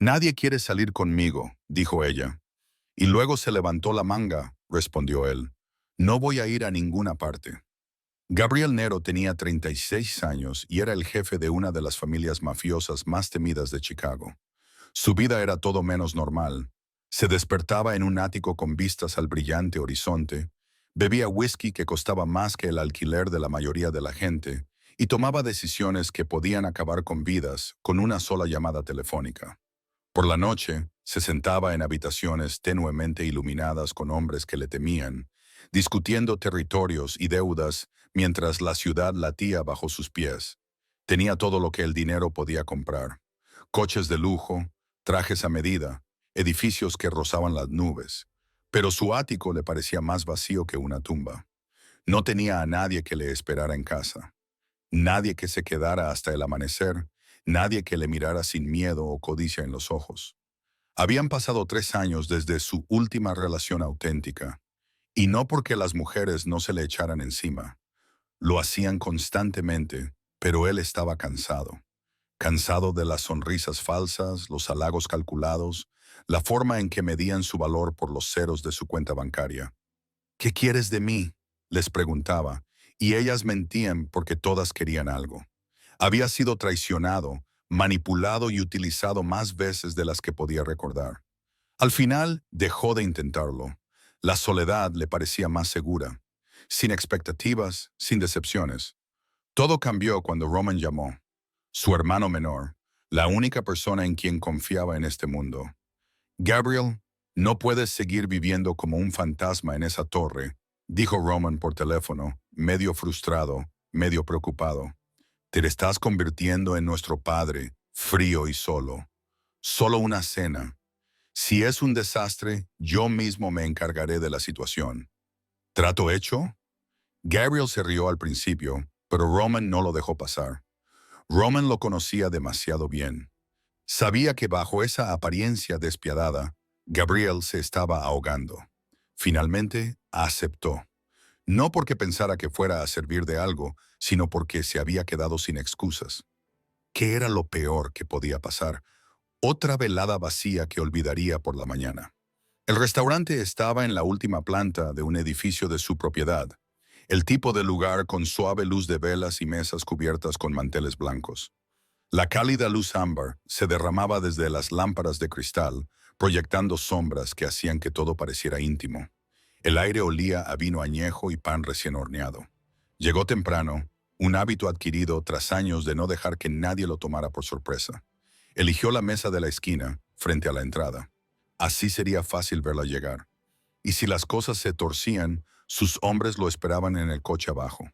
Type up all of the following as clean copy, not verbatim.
Nadie quiere salir conmigo, dijo ella. Y luego se levantó la manga, respondió él. No voy a ir a ninguna parte. Gabriel Nero tenía 36 años y era el jefe de una de las familias mafiosas más temidas de Chicago. Su vida era todo menos normal. Se despertaba en un ático con vistas al brillante horizonte, bebía whisky que costaba más que el alquiler de la mayoría de la gente y tomaba decisiones que podían acabar con vidas con una sola llamada telefónica. Por la noche, se sentaba en habitaciones tenuemente iluminadas con hombres que le temían, discutiendo territorios y deudas mientras la ciudad latía bajo sus pies. Tenía todo lo que el dinero podía comprar: coches de lujo, trajes a medida, edificios que rozaban las nubes. Pero su ático le parecía más vacío que una tumba. No tenía a nadie que le esperara en casa. Nadie que se quedara hasta el amanecer, nadie que le mirara sin miedo o codicia en los ojos. Habían pasado 3 años desde su última relación auténtica, y no porque las mujeres no se le echaran encima. Lo hacían constantemente, pero él estaba cansado. Cansado de las sonrisas falsas, los halagos calculados, la forma en que medían su valor por los ceros de su cuenta bancaria. ¿Qué quieres de mí?, les preguntaba, y ellas mentían porque todas querían algo. Había sido traicionado, manipulado y utilizado más veces de las que podía recordar. Al final, dejó de intentarlo. La soledad le parecía más segura, sin expectativas, sin decepciones. Todo cambió cuando Roman llamó, su hermano menor, la única persona en quien confiaba en este mundo. Gabriel, no puedes seguir viviendo como un fantasma en esa torre, dijo Roman por teléfono, medio frustrado, medio preocupado. Te estás convirtiendo en nuestro padre, frío y solo. Solo una cena. Si es un desastre, yo mismo me encargaré de la situación. ¿Trato hecho? Gabriel se rió al principio, pero Roman no lo dejó pasar. Roman lo conocía demasiado bien. Sabía que bajo esa apariencia despiadada, Gabriel se estaba ahogando. Finalmente, aceptó. No porque pensara que fuera a servir de algo, sino porque se había quedado sin excusas. ¿Qué era lo peor que podía pasar? Otra velada vacía que olvidaría por la mañana. El restaurante estaba en la última planta de un edificio de su propiedad, el tipo de lugar con suave luz de velas y mesas cubiertas con manteles blancos. La cálida luz ámbar se derramaba desde las lámparas de cristal, proyectando sombras que hacían que todo pareciera íntimo. El aire olía a vino añejo y pan recién horneado. Llegó temprano, un hábito adquirido tras años de no dejar que nadie lo tomara por sorpresa. Eligió la mesa de la esquina, frente a la entrada. Así sería fácil verla llegar. Y si las cosas se torcían, sus hombres lo esperaban en el coche abajo.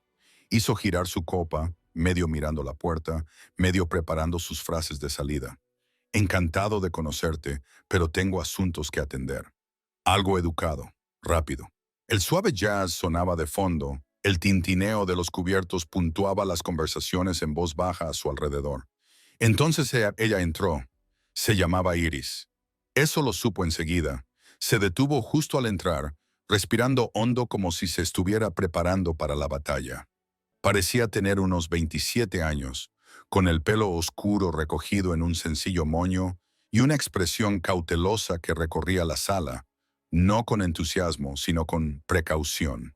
Hizo girar su copa, medio mirando la puerta, medio preparando sus frases de salida. Encantado de conocerte, pero tengo asuntos que atender. Algo educado, rápido. El suave jazz sonaba de fondo, el tintineo de los cubiertos puntuaba las conversaciones en voz baja a su alrededor. Entonces ella entró. Se llamaba Iris. Eso lo supo enseguida. Se detuvo justo al entrar, respirando hondo como si se estuviera preparando para la batalla. Parecía tener unos 27 años, con el pelo oscuro recogido en un sencillo moño y una expresión cautelosa que recorría la sala, no con entusiasmo, sino con precaución.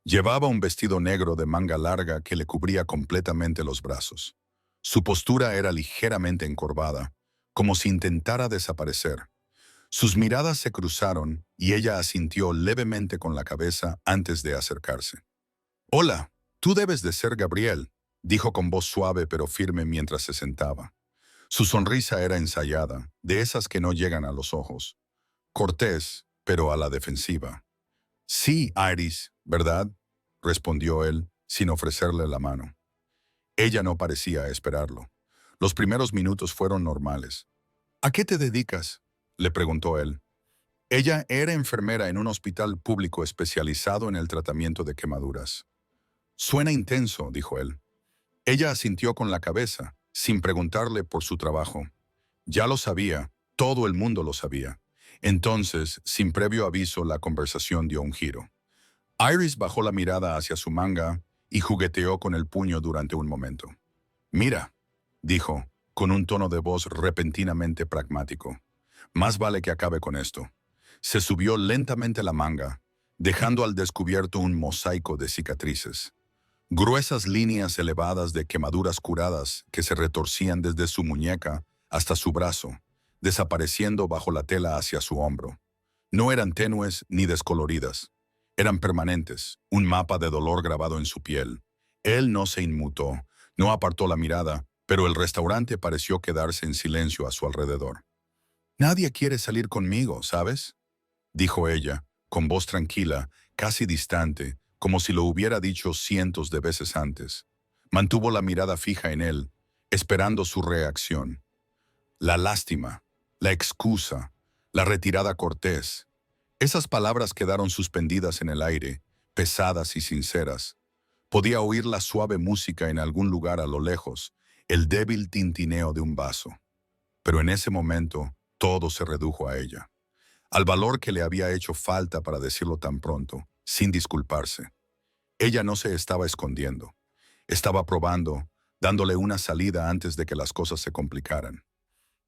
Llevaba un vestido negro de manga larga que le cubría completamente los brazos. Su postura era ligeramente encorvada, como si intentara desaparecer. Sus miradas se cruzaron y ella asintió levemente con la cabeza antes de acercarse. «Hola, tú debes de ser Gabriel», dijo con voz suave pero firme mientras se sentaba. Su sonrisa era ensayada, de esas que no llegan a los ojos. Cortés, pero a la defensiva. «Sí, Iris, ¿verdad?», respondió él, sin ofrecerle la mano. Ella no parecía esperarlo. Los primeros minutos fueron normales. «¿A qué te dedicas?», le preguntó él. Ella era enfermera en un hospital público especializado en el tratamiento de quemaduras. «Suena intenso», dijo él. Ella asintió con la cabeza, sin preguntarle por su trabajo. Ya lo sabía, todo el mundo lo sabía. Entonces, sin previo aviso, la conversación dio un giro. Iris bajó la mirada hacia su manga y jugueteó con el puño durante un momento. «Mira», dijo, con un tono de voz repentinamente pragmático. Más vale que acabe con esto. Se subió lentamente la manga, dejando al descubierto un mosaico de cicatrices. Gruesas líneas elevadas de quemaduras curadas que se retorcían desde su muñeca hasta su brazo, desapareciendo bajo la tela hacia su hombro. No eran tenues ni descoloridas. Eran permanentes, un mapa de dolor grabado en su piel. Él no se inmutó, no apartó la mirada, pero el restaurante pareció quedarse en silencio a su alrededor. «Nadie quiere salir conmigo, ¿sabes?», dijo ella, con voz tranquila, casi distante, como si lo hubiera dicho cientos de veces antes. Mantuvo la mirada fija en él, esperando su reacción. La lástima, la excusa, la retirada cortés. Esas palabras quedaron suspendidas en el aire, pesadas y sinceras. Podía oír la suave música en algún lugar a lo lejos, el débil tintineo de un vaso. Pero en ese momento, todo se redujo a ella, al valor que le había hecho falta para decirlo tan pronto, sin disculparse. Ella no se estaba escondiendo. Estaba probando, dándole una salida antes de que las cosas se complicaran.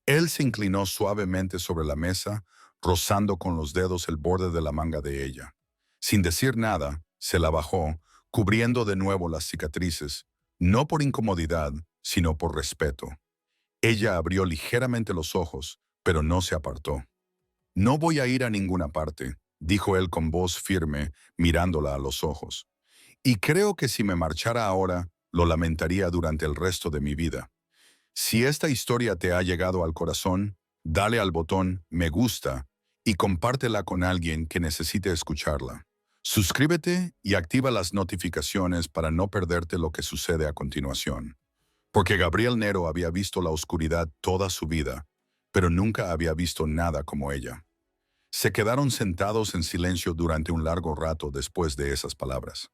Él se inclinó suavemente sobre la mesa, rozando con los dedos el borde de la manga de ella. Sin decir nada, se la bajó, cubriendo de nuevo las cicatrices, no por incomodidad, sino por respeto. Ella abrió ligeramente los ojos, pero no se apartó. «No voy a ir a ninguna parte», dijo él con voz firme, mirándola a los ojos. «Y creo que si me marchara ahora, lo lamentaría durante el resto de mi vida. Si esta historia te ha llegado al corazón, dale al botón me gusta y compártela con alguien que necesite escucharla. Suscríbete y activa las notificaciones para no perderte lo que sucede a continuación». Porque Gabriel Nero había visto la oscuridad toda su vida, pero nunca había visto nada como ella. Se quedaron sentados en silencio durante un largo rato después de esas palabras.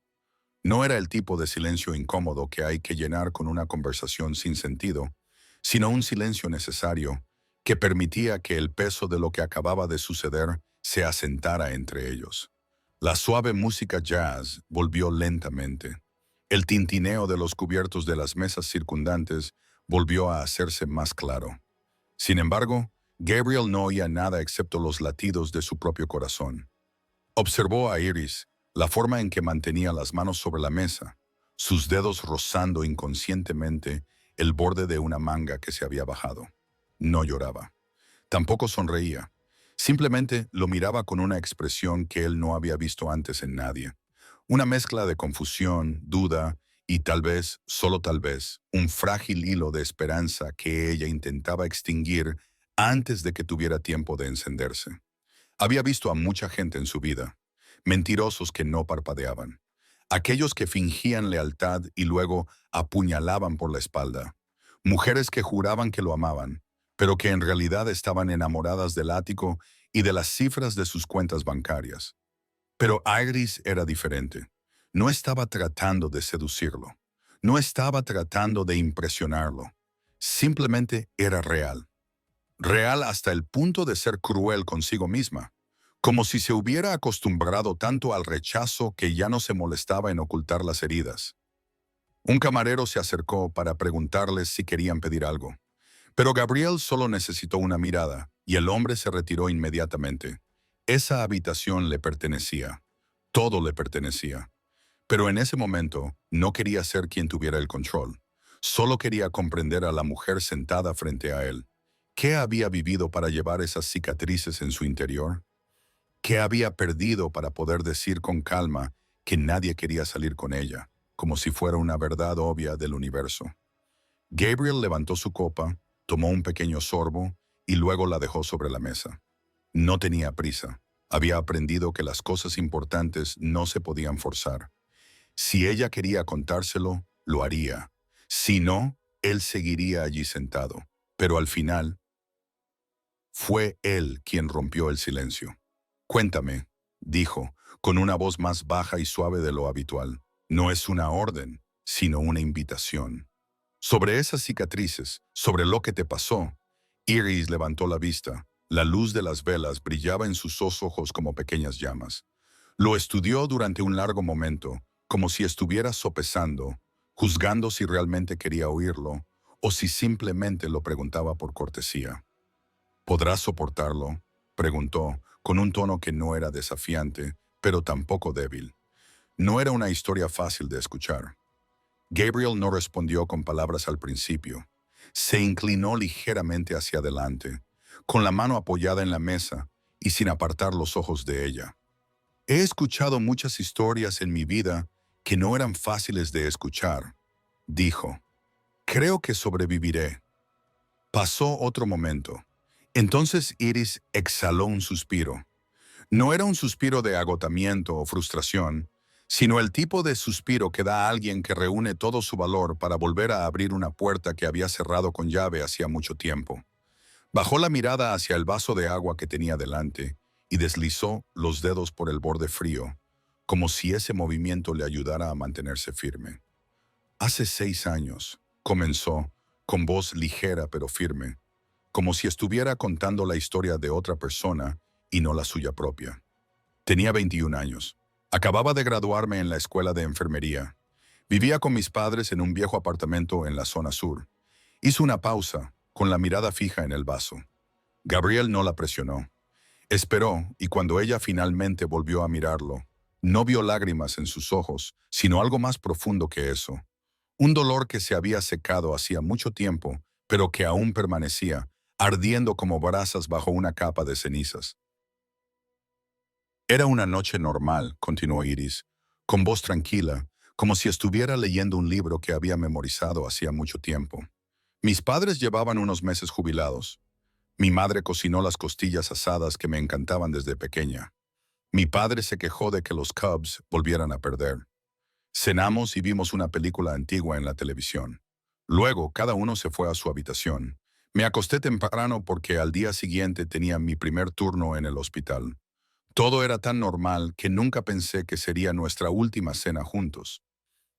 No era el tipo de silencio incómodo que hay que llenar con una conversación sin sentido, sino un silencio necesario que permitía que el peso de lo que acababa de suceder se asentara entre ellos. La suave música jazz volvió lentamente. El tintineo de los cubiertos de las mesas circundantes volvió a hacerse más claro. Sin embargo, Gabriel no oía nada excepto los latidos de su propio corazón. Observó a Iris, la forma en que mantenía las manos sobre la mesa, sus dedos rozando inconscientemente el borde de una manga que se había bajado. No lloraba. Tampoco sonreía. Simplemente lo miraba con una expresión que él no había visto antes en nadie. Una mezcla de confusión, duda y tal vez, solo tal vez, un frágil hilo de esperanza que ella intentaba extinguir antes de que tuviera tiempo de encenderse. Había visto a mucha gente en su vida, mentirosos que no parpadeaban, aquellos que fingían lealtad y luego apuñalaban por la espalda, mujeres que juraban que lo amaban, pero que en realidad estaban enamoradas del ático y de las cifras de sus cuentas bancarias. Pero Iris era diferente. No estaba tratando de seducirlo. No estaba tratando de impresionarlo. Simplemente era real. Real hasta el punto de ser cruel consigo misma. Como si se hubiera acostumbrado tanto al rechazo que ya no se molestaba en ocultar las heridas. Un camarero se acercó para preguntarles si querían pedir algo. Pero Gabriel solo necesitó una mirada y el hombre se retiró inmediatamente. Esa habitación le pertenecía. Todo le pertenecía. Pero en ese momento no quería ser quien tuviera el control. Solo quería comprender a la mujer sentada frente a él. ¿Qué había vivido para llevar esas cicatrices en su interior? ¿Qué había perdido para poder decir con calma que nadie quería salir con ella, como si fuera una verdad obvia del universo? Gabriel levantó su copa, tomó un pequeño sorbo y luego la dejó sobre la mesa. No tenía prisa. Había aprendido que las cosas importantes no se podían forzar. Si ella quería contárselo, lo haría. Si no, él seguiría allí sentado. Pero al final, fue él quien rompió el silencio. «Cuéntame», dijo, con una voz más baja y suave de lo habitual. «No es una orden, sino una invitación». «Sobre esas cicatrices, sobre lo que te pasó». Iris levantó la vista. La luz de las velas brillaba en sus ojos como pequeñas llamas. Lo estudió durante un largo momento, como si estuviera sopesando, juzgando si realmente quería oírlo, o si simplemente lo preguntaba por cortesía. ¿Podrás soportarlo?, preguntó, con un tono que no era desafiante, pero tampoco débil. No era una historia fácil de escuchar. Gabriel no respondió con palabras al principio. Se inclinó ligeramente hacia adelante, con la mano apoyada en la mesa y sin apartar los ojos de ella. He escuchado muchas historias en mi vida que no eran fáciles de escuchar, dijo. Creo que sobreviviré. Pasó otro momento. Entonces Iris exhaló un suspiro. No era un suspiro de agotamiento o frustración, sino el tipo de suspiro que da a alguien que reúne todo su valor para volver a abrir una puerta que había cerrado con llave hacía mucho tiempo. Bajó la mirada hacia el vaso de agua que tenía delante y deslizó los dedos por el borde frío, como si ese movimiento le ayudara a mantenerse firme. Hace 6 años, comenzó, con voz ligera pero firme, como si estuviera contando la historia de otra persona y no la suya propia. Tenía 21 años. Acababa de graduarme en la escuela de enfermería. Vivía con mis padres en un viejo apartamento en la zona sur. Hizo una pausa, con la mirada fija en el vaso. Gabriel no la presionó. Esperó, y cuando ella finalmente volvió a mirarlo, no vio lágrimas en sus ojos, sino algo más profundo que eso. Un dolor que se había secado hacía mucho tiempo, pero que aún permanecía, ardiendo como brasas bajo una capa de cenizas. Era una noche normal, continuó Iris, con voz tranquila, como si estuviera leyendo un libro que había memorizado hacía mucho tiempo. Mis padres llevaban unos meses jubilados. Mi madre cocinó las costillas asadas que me encantaban desde pequeña. Mi padre se quejó de que los Cubs volvieran a perder. Cenamos y vimos una película antigua en la televisión. Luego, cada uno se fue a su habitación. Me acosté temprano porque al día siguiente tenía mi primer turno en el hospital. Todo era tan normal que nunca pensé que sería nuestra última cena juntos.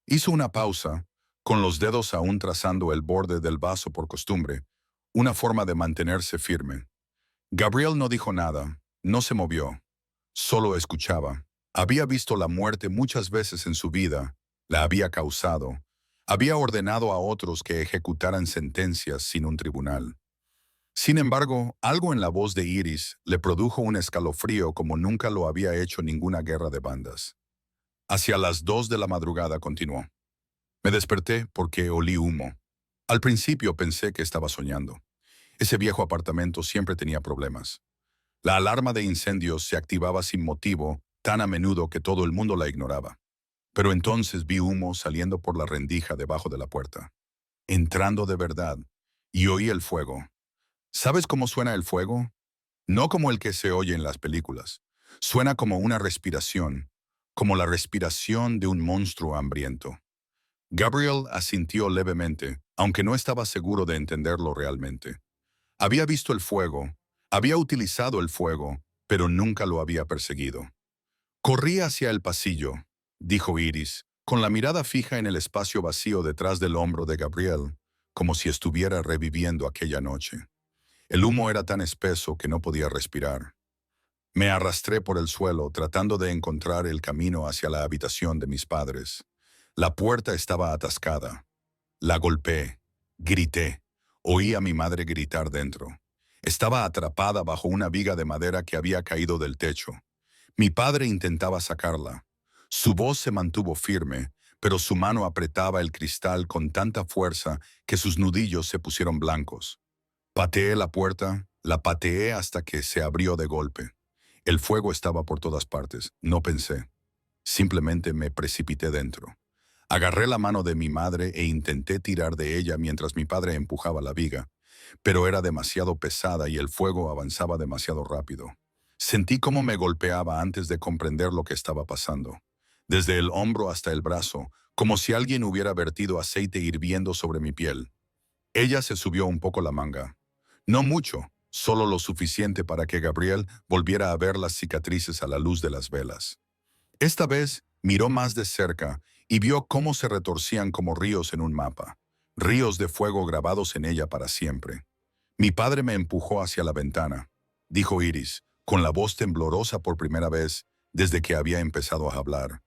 Hizo una pausa, con los dedos aún trazando el borde del vaso por costumbre, una forma de mantenerse firme. Gabriel no dijo nada, no se movió, solo escuchaba. Había visto la muerte muchas veces en su vida, la había causado, había ordenado a otros que ejecutaran sentencias sin un tribunal. Sin embargo, algo en la voz de Iris le produjo un escalofrío como nunca lo había hecho ninguna guerra de bandas. Hacia las 2 de la madrugada continuó. Me desperté porque olí humo. Al principio pensé que estaba soñando. Ese viejo apartamento siempre tenía problemas. La alarma de incendios se activaba sin motivo, tan a menudo que todo el mundo la ignoraba. Pero entonces vi humo saliendo por la rendija debajo de la puerta, entrando de verdad, y oí el fuego. ¿Sabes cómo suena el fuego? No como el que se oye en las películas. Suena como una respiración, como la respiración de un monstruo hambriento. Gabriel asintió levemente, aunque no estaba seguro de entenderlo realmente. Había visto el fuego, había utilizado el fuego, pero nunca lo había perseguido. Corrí hacia el pasillo, dijo Iris, con la mirada fija en el espacio vacío detrás del hombro de Gabriel, como si estuviera reviviendo aquella noche. El humo era tan espeso que no podía respirar. Me arrastré por el suelo tratando de encontrar el camino hacia la habitación de mis padres. La puerta estaba atascada. La golpeé, grité. Oí a mi madre gritar dentro. Estaba atrapada bajo una viga de madera que había caído del techo. Mi padre intentaba sacarla. Su voz se mantuvo firme, pero su mano apretaba el cristal con tanta fuerza que sus nudillos se pusieron blancos. Pateé la puerta, la pateé hasta que se abrió de golpe. El fuego estaba por todas partes, no pensé. Simplemente me precipité dentro. Agarré la mano de mi madre e intenté tirar de ella mientras mi padre empujaba la viga, pero era demasiado pesada y el fuego avanzaba demasiado rápido. Sentí cómo me golpeaba antes de comprender lo que estaba pasando. Desde el hombro hasta el brazo, como si alguien hubiera vertido aceite hirviendo sobre mi piel. Ella se subió un poco la manga. No mucho, solo lo suficiente para que Gabriel volviera a ver las cicatrices a la luz de las velas. Esta vez miró más de cerca y vio cómo se retorcían como ríos en un mapa, ríos de fuego grabados en ella para siempre. Mi padre me empujó hacia la ventana, dijo Iris, con la voz temblorosa por primera vez desde que había empezado a hablar.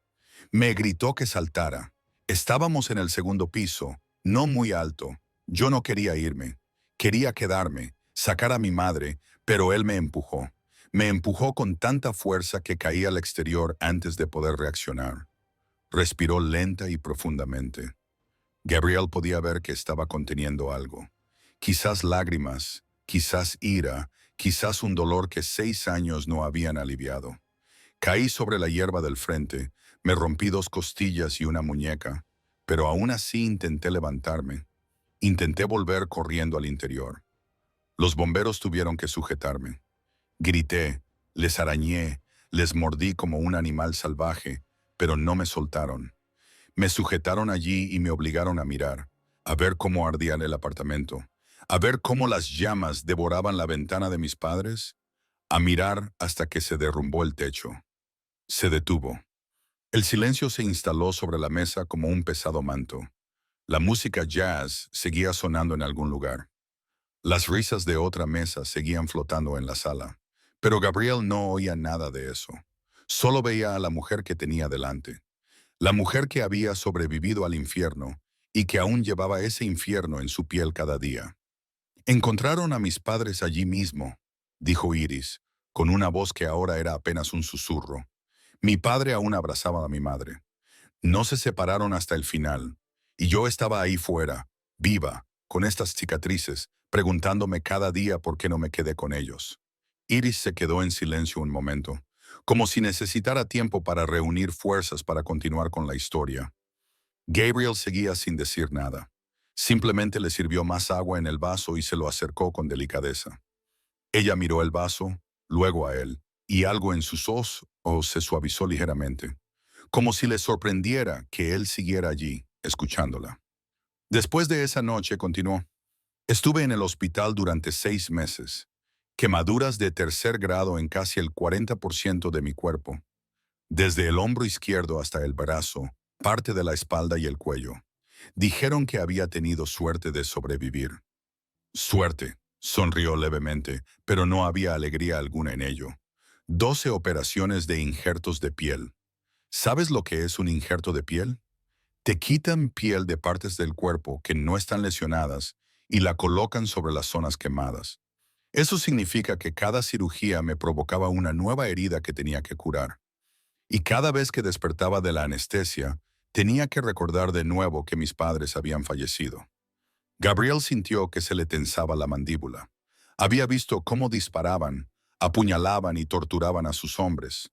Me gritó que saltara. Estábamos en el segundo piso, no muy alto. Yo no quería irme. Quería quedarme, sacar a mi madre, pero él me empujó. Me empujó con tanta fuerza que caí al exterior antes de poder reaccionar. Respiró lenta y profundamente. Gabriel podía ver que estaba conteniendo algo. Quizás lágrimas, quizás ira, quizás un dolor que 6 años no habían aliviado. Caí sobre la hierba del frente, me rompí 2 costillas y una muñeca, pero aún así intenté levantarme. Intenté volver corriendo al interior. Los bomberos tuvieron que sujetarme. Grité, les arañé, les mordí como un animal salvaje, pero no me soltaron. Me sujetaron allí y me obligaron a mirar, a ver cómo ardía el apartamento, a ver cómo las llamas devoraban la ventana de mis padres, a mirar hasta que se derrumbó el techo. Se detuvo. El silencio se instaló sobre la mesa como un pesado manto. La música jazz seguía sonando en algún lugar. Las risas de otra mesa seguían flotando en la sala. Pero Gabriel no oía nada de eso. Solo veía a la mujer que tenía delante. La mujer que había sobrevivido al infierno y que aún llevaba ese infierno en su piel cada día. Encontraron a mis padres allí mismo, dijo Iris, con una voz que ahora era apenas un susurro. Mi padre aún abrazaba a mi madre. No se separaron hasta el final, y yo estaba ahí fuera, viva, con estas cicatrices, preguntándome cada día por qué no me quedé con ellos. Iris se quedó en silencio un momento, como si necesitara tiempo para reunir fuerzas para continuar con la historia. Gabriel seguía sin decir nada. Simplemente le sirvió más agua en el vaso y se lo acercó con delicadeza. Ella miró el vaso, luego a él, y algo en sus ojos se suavizó ligeramente, como si le sorprendiera que él siguiera allí, escuchándola. Después de esa noche, continuó, estuve en el hospital durante 6 meses, quemaduras de tercer grado en casi el 40% de mi cuerpo, desde el hombro izquierdo hasta el brazo, parte de la espalda y el cuello. Dijeron que había tenido suerte de sobrevivir. Suerte, sonrió levemente, pero no había alegría alguna en ello. 12 operaciones de injertos de piel. ¿Sabes lo que es un injerto de piel? Te quitan piel de partes del cuerpo que no están lesionadas y la colocan sobre las zonas quemadas. Eso significa que cada cirugía me provocaba una nueva herida que tenía que curar. Y cada vez que despertaba de la anestesia, tenía que recordar de nuevo que mis padres habían fallecido. Gabriel sintió que se le tensaba la mandíbula. Había visto cómo disparaban, apuñalaban y torturaban a sus hombres.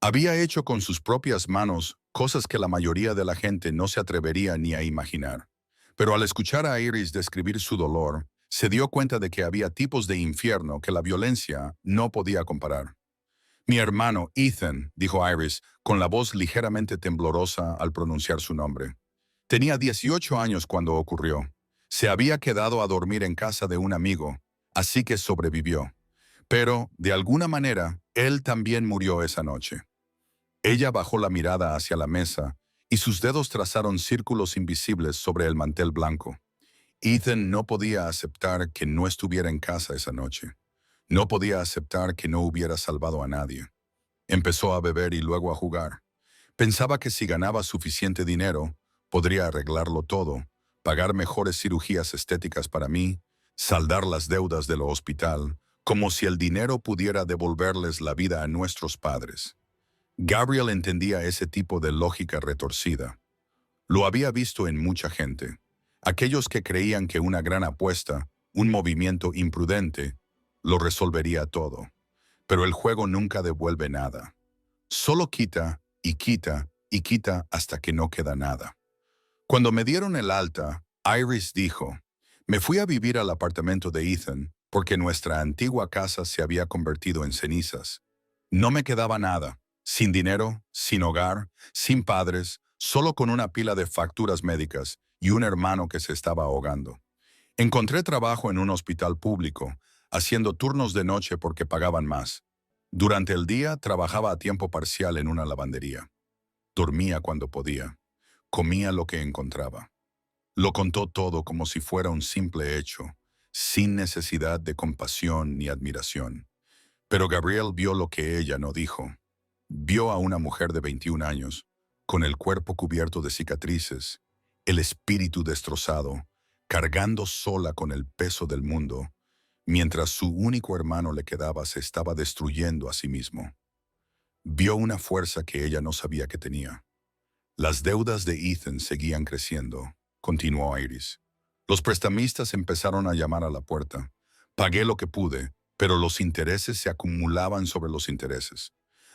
Había hecho con sus propias manos cosas que la mayoría de la gente no se atrevería ni a imaginar. Pero al escuchar a Iris describir su dolor, se dio cuenta de que había tipos de infierno que la violencia no podía comparar. Mi hermano, Ethan, dijo Iris, con la voz ligeramente temblorosa al pronunciar su nombre. Tenía 18 años cuando ocurrió. Se había quedado a dormir en casa de un amigo, así que sobrevivió. Pero, de alguna manera, él también murió esa noche. Ella bajó la mirada hacia la mesa y sus dedos trazaron círculos invisibles sobre el mantel blanco. Ethan no podía aceptar que no estuviera en casa esa noche. No podía aceptar que no hubiera salvado a nadie. Empezó a beber y luego a jugar. Pensaba que si ganaba suficiente dinero, podría arreglarlo todo, pagar mejores cirugías estéticas para mí, saldar las deudas del hospital, como si el dinero pudiera devolverles la vida a nuestros padres. Gabriel entendía ese tipo de lógica retorcida. Lo había visto en mucha gente. Aquellos que creían que una gran apuesta, un movimiento imprudente, lo resolvería todo. Pero el juego nunca devuelve nada. Solo quita y quita y quita hasta que no queda nada. Cuando me dieron el alta, Iris dijo, me fui a vivir al apartamento de Ethan porque nuestra antigua casa se había convertido en cenizas. No me quedaba nada, sin dinero, sin hogar, sin padres, solo con una pila de facturas médicas y un hermano que se estaba ahogando. Encontré trabajo en un hospital público, haciendo turnos de noche porque pagaban más. Durante el día trabajaba a tiempo parcial en una lavandería. Dormía cuando podía. Comía lo que encontraba. Lo contó todo como si fuera un simple hecho, sin necesidad de compasión ni admiración. Pero Gabriel vio lo que ella no dijo. Vio a una mujer de 21 años, con el cuerpo cubierto de cicatrices, el espíritu destrozado, cargando sola con el peso del mundo, mientras su único hermano le quedaba se estaba destruyendo a sí mismo. Vio una fuerza que ella no sabía que tenía. Las deudas de Ethan seguían creciendo, continuó Iris. Los prestamistas empezaron a llamar a la puerta. Pagué lo que pude, pero los intereses se acumulaban sobre los intereses.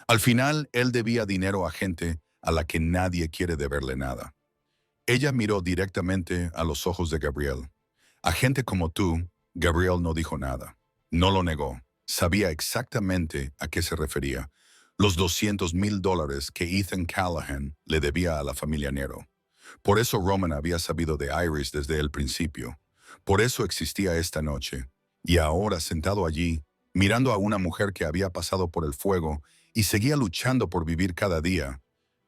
Al final, él debía dinero a gente a la que nadie quiere deberle nada. Ella miró directamente a los ojos de Gabriel. A gente como tú, Gabriel no dijo nada. No lo negó. Sabía exactamente a qué se refería. Los $200,000 que Ethan Callahan le debía a la familia Nero. Por eso Roman había sabido de Iris desde el principio. Por eso existía esta noche. Y ahora, sentado allí, mirando a una mujer que había pasado por el fuego y seguía luchando por vivir cada día,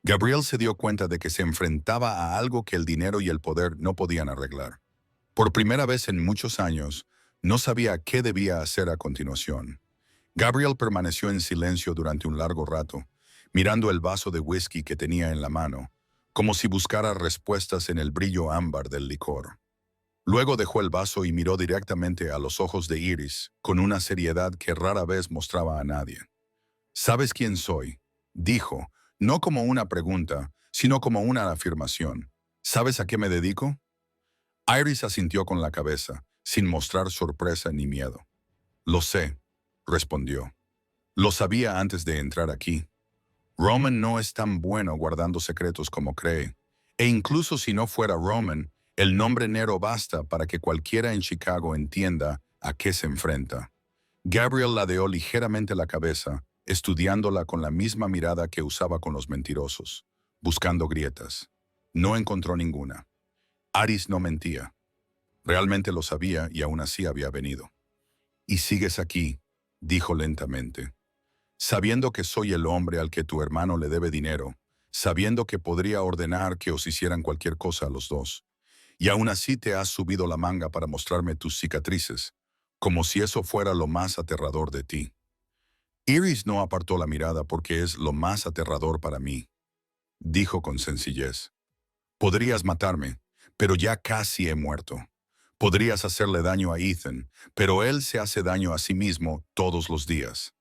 Gabriel se dio cuenta de que se enfrentaba a algo que el dinero y el poder no podían arreglar. Por primera vez en muchos años, no sabía qué debía hacer a continuación. Gabriel permaneció en silencio durante un largo rato, mirando el vaso de whisky que tenía en la mano, como si buscara respuestas en el brillo ámbar del licor. Luego dejó el vaso y miró directamente a los ojos de Iris, con una seriedad que rara vez mostraba a nadie. «¿Sabes quién soy?», dijo, no como una pregunta, sino como una afirmación. «¿Sabes a qué me dedico?». Iris asintió con la cabeza, sin mostrar sorpresa ni miedo. «Lo sé», respondió. «Lo sabía antes de entrar aquí. Roman no es tan bueno guardando secretos como cree. E incluso si no fuera Roman, el nombre Nero basta para que cualquiera en Chicago entienda a qué se enfrenta». Gabriel ladeó ligeramente la cabeza, estudiándola con la misma mirada que usaba con los mentirosos, buscando grietas. No encontró ninguna. Iris no mentía. Realmente lo sabía y aún así había venido. «Y sigues aquí», dijo lentamente, «sabiendo que soy el hombre al que tu hermano le debe dinero, sabiendo que podría ordenar que os hicieran cualquier cosa a los dos. Y aún así te has subido la manga para mostrarme tus cicatrices, como si eso fuera lo más aterrador de ti». Iris no apartó la mirada porque es lo más aterrador para mí, dijo con sencillez. «Podrías matarme, pero ya casi he muerto. Podrías hacerle daño a Ethan, pero él se hace daño a sí mismo todos los días.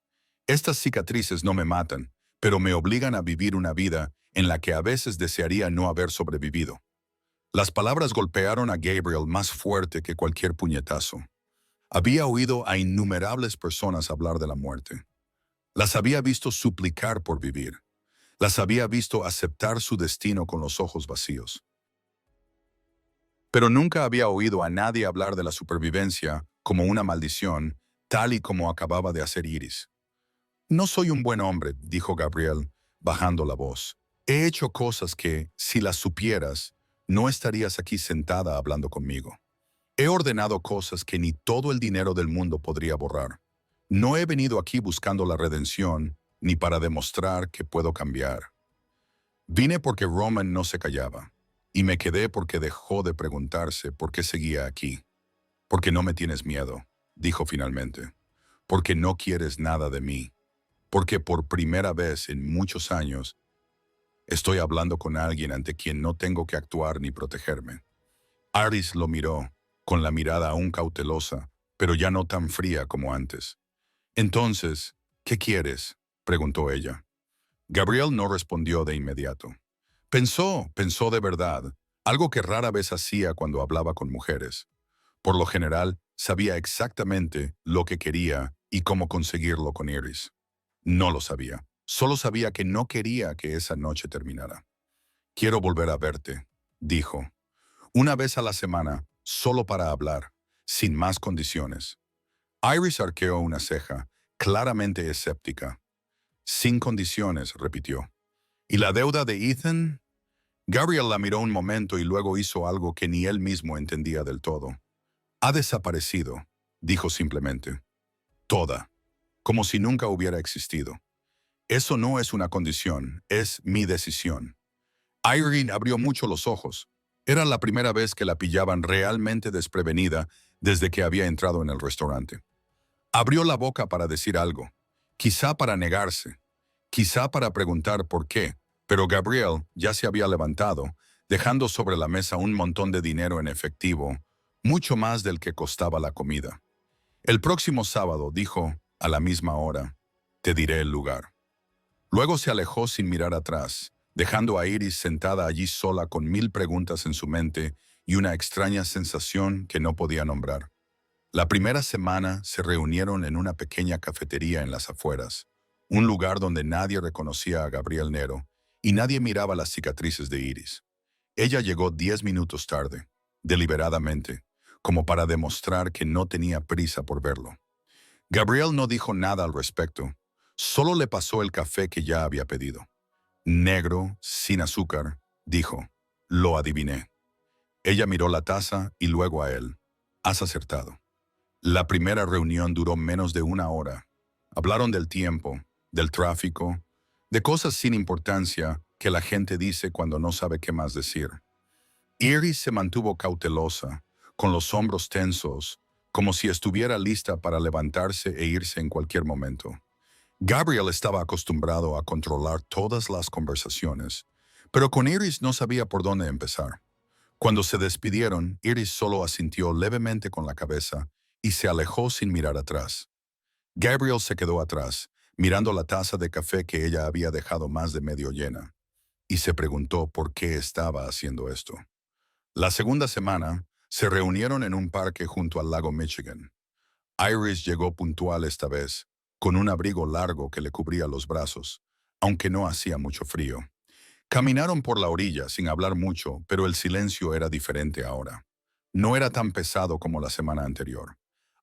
Estas cicatrices no me matan, pero me obligan a vivir una vida en la que a veces desearía no haber sobrevivido». Las palabras golpearon a Gabriel más fuerte que cualquier puñetazo. Había oído a innumerables personas hablar de la muerte. Las había visto suplicar por vivir. Las había visto aceptar su destino con los ojos vacíos. Pero nunca había oído a nadie hablar de la supervivencia como una maldición, tal y como acababa de hacer Iris. «No soy un buen hombre», dijo Gabriel, bajando la voz. «He hecho cosas que, si las supieras, no estarías aquí sentada hablando conmigo. He ordenado cosas que ni todo el dinero del mundo podría borrar. No he venido aquí buscando la redención, ni para demostrar que puedo cambiar. Vine porque Roman no se callaba, y me quedé porque dejó de preguntarse por qué seguía aquí. Porque no me tienes miedo», dijo finalmente. «Porque no quieres nada de mí. Porque por primera vez en muchos años estoy hablando con alguien ante quien no tengo que actuar ni protegerme». Iris lo miró, con la mirada aún cautelosa, pero ya no tan fría como antes. «Entonces, ¿qué quieres?», preguntó ella. Gabriel no respondió de inmediato. Pensó de verdad, algo que rara vez hacía cuando hablaba con mujeres. Por lo general, sabía exactamente lo que quería y cómo conseguirlo con Iris. No lo sabía. Solo sabía que no quería que esa noche terminara. «Quiero volver a verte», dijo. «Una vez a la semana, solo para hablar, sin más condiciones». Iris arqueó una ceja, claramente escéptica. «Sin condiciones», repitió. «¿Y la deuda de Ethan?». Gabriel la miró un momento y luego hizo algo que ni él mismo entendía del todo. «Ha desaparecido», dijo simplemente. «Toda. Como si nunca hubiera existido. Eso no es una condición, es mi decisión». Irene abrió mucho los ojos. Era la primera vez que la pillaban realmente desprevenida desde que había entrado en el restaurante. Abrió la boca para decir algo, quizá para negarse, quizá para preguntar por qué, pero Gabriel ya se había levantado, dejando sobre la mesa un montón de dinero en efectivo, mucho más del que costaba la comida. El próximo sábado, dijo, a la misma hora, te diré el lugar. Luego se alejó sin mirar atrás, dejando a Iris sentada allí sola con 1000 preguntas en su mente y una extraña sensación que no podía nombrar. La primera semana se reunieron en una pequeña cafetería en las afueras, un lugar donde nadie reconocía a Gabriel Nero y nadie miraba las cicatrices de Iris. Ella llegó 10 minutos tarde, deliberadamente, como para demostrar que no tenía prisa por verlo. Gabriel no dijo nada al respecto, solo le pasó el café que ya había pedido. Negro, sin azúcar, dijo. Lo adiviné. Ella miró la taza y luego a él. Has acertado. La primera reunión duró menos de 1 hora. Hablaron del tiempo, del tráfico, de cosas sin importancia que la gente dice cuando no sabe qué más decir. Iris se mantuvo cautelosa, con los hombros tensos, como si estuviera lista para levantarse e irse en cualquier momento. Gabriel estaba acostumbrado a controlar todas las conversaciones, pero con Iris no sabía por dónde empezar. Cuando se despidieron, Iris solo asintió levemente con la cabeza y se alejó sin mirar atrás. Gabriel se quedó atrás, mirando la taza de café que ella había dejado más de medio llena, y se preguntó por qué estaba haciendo esto. La segunda semana, se reunieron en un parque junto al lago Michigan. Iris llegó puntual esta vez, con un abrigo largo que le cubría los brazos, aunque no hacía mucho frío. Caminaron por la orilla sin hablar mucho, pero el silencio era diferente ahora. No era tan pesado como la semana anterior.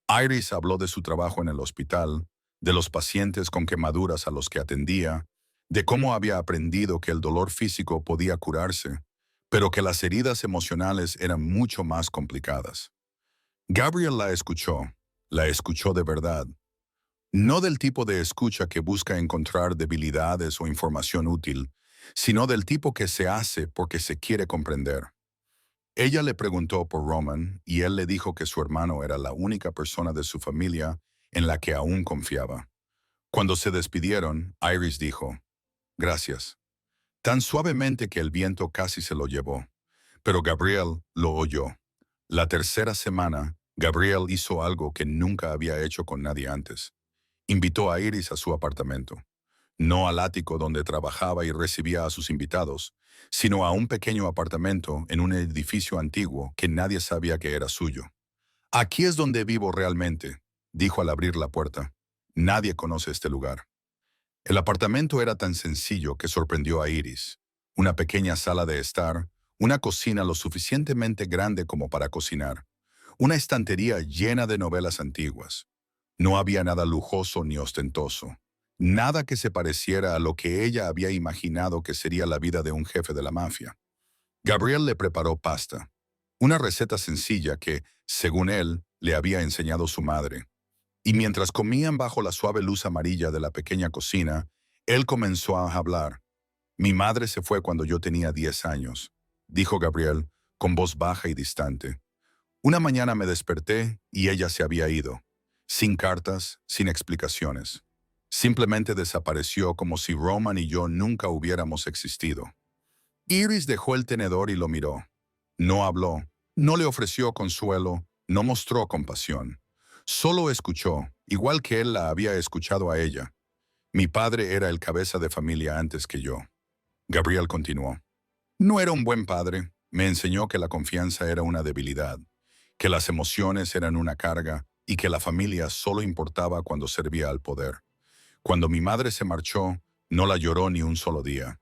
Iris habló de su trabajo en el hospital, de los pacientes con quemaduras a los que atendía, de cómo había aprendido que el dolor físico podía curarse, pero que las heridas emocionales eran mucho más complicadas. Gabriel la escuchó de verdad, no del tipo de escucha que busca encontrar debilidades o información útil, sino del tipo que se hace porque se quiere comprender. Ella le preguntó por Roman y él le dijo que su hermano era la única persona de su familia en la que aún confiaba. Cuando se despidieron, Iris dijo, gracias, tan suavemente que el viento casi se lo llevó. Pero Gabriel lo oyó. La tercera semana, Gabriel hizo algo que nunca había hecho con nadie antes. Invitó a Iris a su apartamento. No al ático donde trabajaba y recibía a sus invitados, sino a un pequeño apartamento en un edificio antiguo que nadie sabía que era suyo. Aquí es donde vivo realmente, dijo al abrir la puerta. Nadie conoce este lugar. El apartamento era tan sencillo que sorprendió a Iris. Una pequeña sala de estar, una cocina lo suficientemente grande como para cocinar, una estantería llena de novelas antiguas. No había nada lujoso ni ostentoso. Nada que se pareciera a lo que ella había imaginado que sería la vida de un jefe de la mafia. Gabriel le preparó pasta, una receta sencilla que, según él, le había enseñado su madre. Y mientras comían bajo la suave luz amarilla de la pequeña cocina, él comenzó a hablar. Mi madre se fue cuando yo tenía 10 años, dijo Gabriel, con voz baja y distante. Una mañana me desperté y ella se había ido, sin cartas, sin explicaciones. Simplemente desapareció como si Roman y yo nunca hubiéramos existido. Iris dejó el tenedor y lo miró. No habló, no le ofreció consuelo, no mostró compasión. Solo escuchó, igual que él la había escuchado a ella. Mi padre era el cabeza de familia antes que yo. Gabriel continuó. No era un buen padre. Me enseñó que la confianza era una debilidad, que las emociones eran una carga y que la familia solo importaba cuando servía al poder. Cuando mi madre se marchó, no la lloró ni un solo día.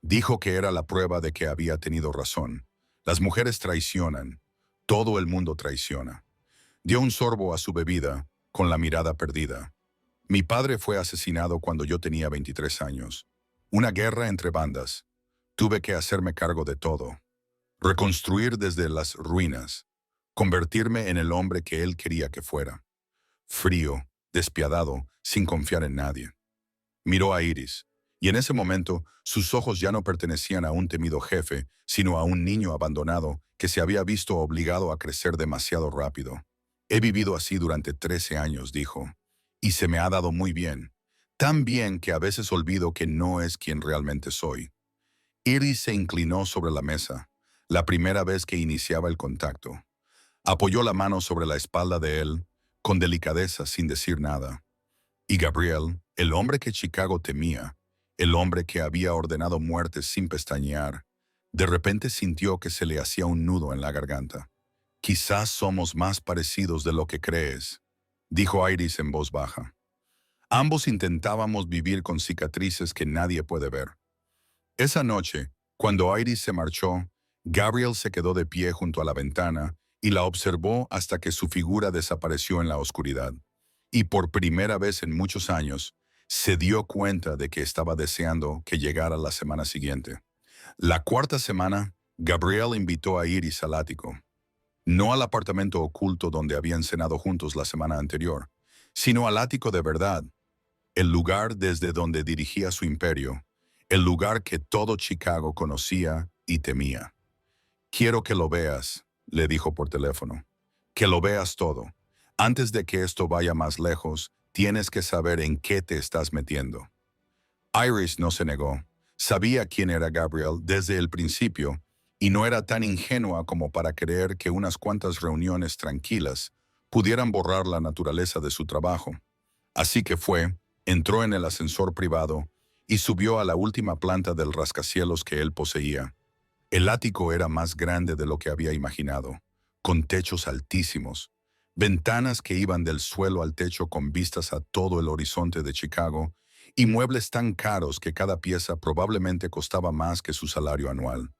Dijo que era la prueba de que había tenido razón. Las mujeres traicionan. Todo el mundo traiciona. Dio un sorbo a su bebida, con la mirada perdida. Mi padre fue asesinado cuando yo tenía 23 años. Una guerra entre bandas. Tuve que hacerme cargo de todo. Reconstruir desde las ruinas. Convertirme en el hombre que él quería que fuera. Frío, despiadado, sin confiar en nadie. Miró a Iris, y en ese momento sus ojos ya no pertenecían a un temido jefe, sino a un niño abandonado que se había visto obligado a crecer demasiado rápido. He vivido así durante 13 años, dijo, y se me ha dado muy bien. Tan bien que a veces olvido que no es quien realmente soy. Iris se inclinó sobre la mesa, la primera vez que iniciaba el contacto. Apoyó la mano sobre la espalda de él, con delicadeza sin decir nada. Y Gabriel, el hombre que Chicago temía, el hombre que había ordenado muerte sin pestañear, de repente sintió que se le hacía un nudo en la garganta. «Quizás somos más parecidos de lo que crees», dijo Iris en voz baja. Ambos intentábamos vivir con cicatrices que nadie puede ver. Esa noche, cuando Iris se marchó, Gabriel se quedó de pie junto a la ventana y la observó hasta que su figura desapareció en la oscuridad. Y por primera vez en muchos años, se dio cuenta de que estaba deseando que llegara la semana siguiente. La cuarta semana, Gabriel invitó a Iris al ático. No al apartamento oculto donde habían cenado juntos la semana anterior, sino al ático de verdad, el lugar desde donde dirigía su imperio, el lugar que todo Chicago conocía y temía. «Quiero que lo veas», le dijo por teléfono. «Que lo veas todo. Antes de que esto vaya más lejos, tienes que saber en qué te estás metiendo». Iris no se negó. Sabía quién era Gabriel desde el principio y no era tan ingenua como para creer que unas cuantas reuniones tranquilas pudieran borrar la naturaleza de su trabajo. Así que entró en el ascensor privado y subió a la última planta del rascacielos que él poseía. El ático era más grande de lo que había imaginado, con techos altísimos, ventanas que iban del suelo al techo con vistas a todo el horizonte de Chicago y muebles tan caros que cada pieza probablemente costaba más que su salario anual.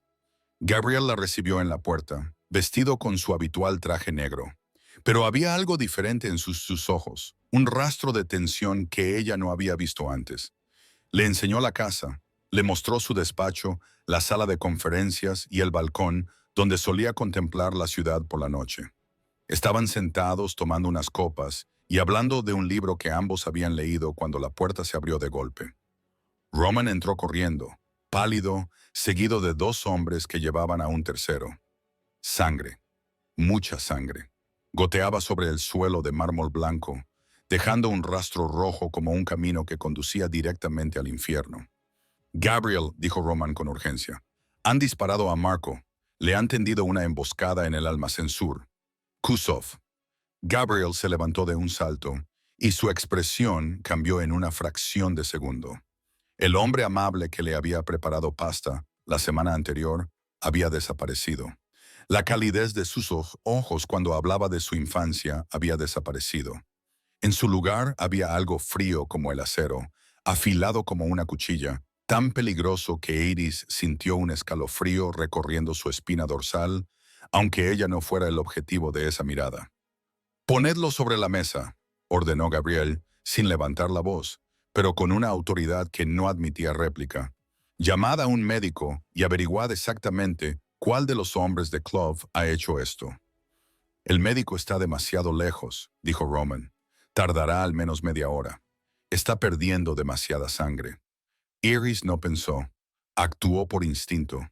Gabriel la recibió en la puerta, vestido con su habitual traje negro. Pero había algo diferente en sus ojos, un rastro de tensión que ella no había visto antes. Le enseñó la casa, le mostró su despacho, la sala de conferencias y el balcón donde solía contemplar la ciudad por la noche. Estaban sentados tomando unas copas y hablando de un libro que ambos habían leído cuando la puerta se abrió de golpe. Roman entró corriendo, pálido, seguido de dos hombres que llevaban a un tercero. Sangre, mucha sangre, goteaba sobre el suelo de mármol blanco, dejando un rastro rojo como un camino que conducía directamente al infierno. «Gabriel», dijo Roman con urgencia, «han disparado a Marco. Le han tendido una emboscada en el almacén sur. Kuzov». Gabriel se levantó de un salto y su expresión cambió en una fracción de segundo. El hombre amable que le había preparado pasta la semana anterior había desaparecido. La calidez de sus ojos cuando hablaba de su infancia había desaparecido. En su lugar había algo frío como el acero, afilado como una cuchilla, tan peligroso que Iris sintió un escalofrío recorriendo su espina dorsal, aunque ella no fuera el objetivo de esa mirada. «Ponedlo sobre la mesa», ordenó Gabriel, sin levantar la voz, pero con una autoridad que no admitía réplica. «Llamad a un médico y averiguad exactamente cuál de los hombres de Clove ha hecho esto». «El médico está demasiado lejos», dijo Roman. «Tardará al menos media hora. Está perdiendo demasiada sangre». Iris no pensó. Actuó por instinto.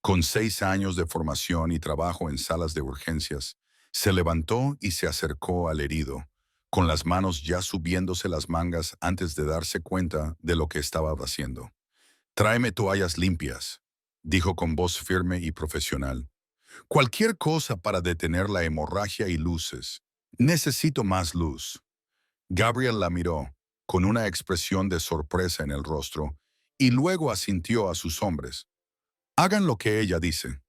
Con 6 años de formación y trabajo en salas de urgencias, se levantó y se acercó al herido, con las manos ya subiéndose las mangas antes de darse cuenta de lo que estaba haciendo. «Tráeme toallas limpias», dijo con voz firme y profesional. «Cualquier cosa para detener la hemorragia y luces. Necesito más luz». Gabriel la miró, con una expresión de sorpresa en el rostro, y luego asintió a sus hombres. «Hagan lo que ella dice».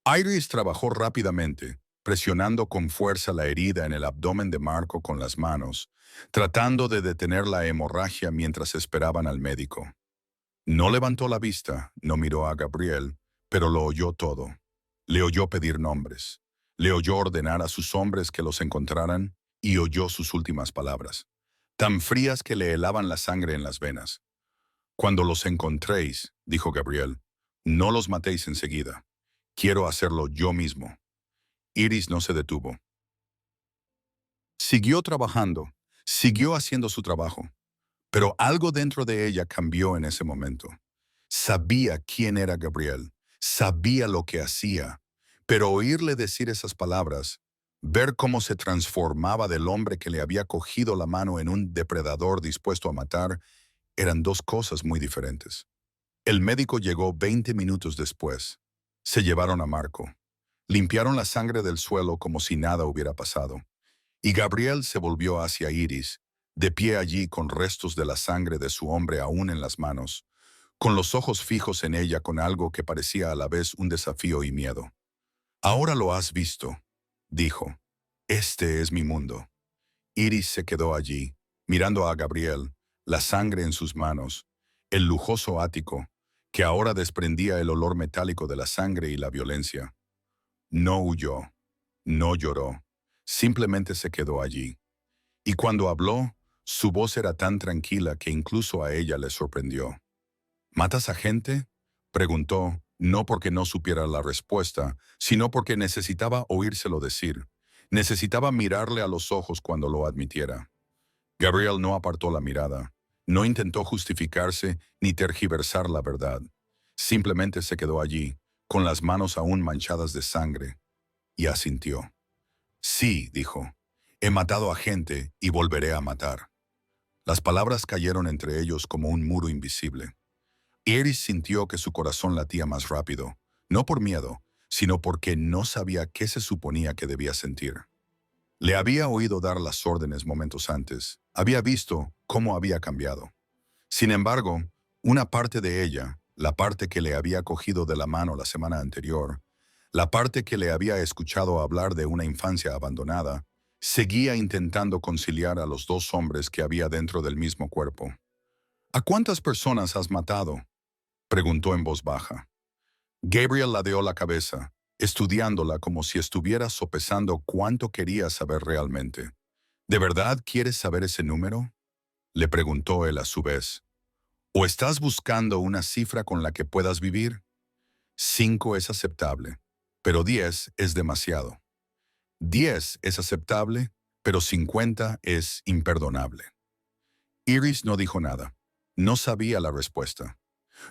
Iris trabajó rápidamente, presionando con fuerza la herida en el abdomen de Marco con las manos, tratando de detener la hemorragia mientras esperaban al médico. No levantó la vista, no miró a Gabriel, pero lo oyó todo. Le oyó pedir nombres. Le oyó ordenar a sus hombres que los encontraran y oyó sus últimas palabras, tan frías que le helaban la sangre en las venas. «Cuando los encontréis», dijo Gabriel, «no los matéis enseguida. Quiero hacerlo yo mismo». Iris no se detuvo. Siguió trabajando, siguió haciendo su trabajo, pero algo dentro de ella cambió en ese momento. Sabía quién era Gabriel, sabía lo que hacía, pero oírle decir esas palabras, ver cómo se transformaba del hombre que le había cogido la mano en un depredador dispuesto a matar, eran dos cosas muy diferentes. El médico llegó 20 minutos después. Se llevaron a Marco. Limpiaron la sangre del suelo como si nada hubiera pasado. Y Gabriel se volvió hacia Iris, de pie allí con restos de la sangre de su hombre aún en las manos, con los ojos fijos en ella con algo que parecía a la vez un desafío y miedo. «Ahora lo has visto», dijo. «Este es mi mundo». Iris se quedó allí, mirando a Gabriel, la sangre en sus manos, el lujoso ático, que ahora desprendía el olor metálico de la sangre y la violencia. No huyó, no lloró, simplemente se quedó allí. Y cuando habló, su voz era tan tranquila que incluso a ella le sorprendió. «¿Matas a gente?», preguntó, no porque no supiera la respuesta, sino porque necesitaba oírselo decir. Necesitaba mirarle a los ojos cuando lo admitiera. Gabriel no apartó la mirada, no intentó justificarse ni tergiversar la verdad. Simplemente se quedó allí, con las manos aún manchadas de sangre, y asintió. «Sí», dijo, «he matado a gente y volveré a matar». Las palabras cayeron entre ellos como un muro invisible. Iris sintió que su corazón latía más rápido, no por miedo, sino porque no sabía qué se suponía que debía sentir. Le había oído dar las órdenes momentos antes, había visto cómo había cambiado. Sin embargo, una parte de ella, la parte que le había cogido de la mano la semana anterior, la parte que le había escuchado hablar de una infancia abandonada, seguía intentando conciliar a los dos hombres que había dentro del mismo cuerpo. «¿A cuántas personas has matado?», preguntó en voz baja. Gabriel ladeó la cabeza, estudiándola como si estuviera sopesando cuánto quería saber realmente. «¿De verdad quieres saber ese número?», le preguntó él a su vez. «¿O estás buscando una cifra con la que puedas vivir? 5 es aceptable, pero 10 es demasiado. 10 es aceptable, pero 50 es imperdonable». Iris no dijo nada. No sabía la respuesta.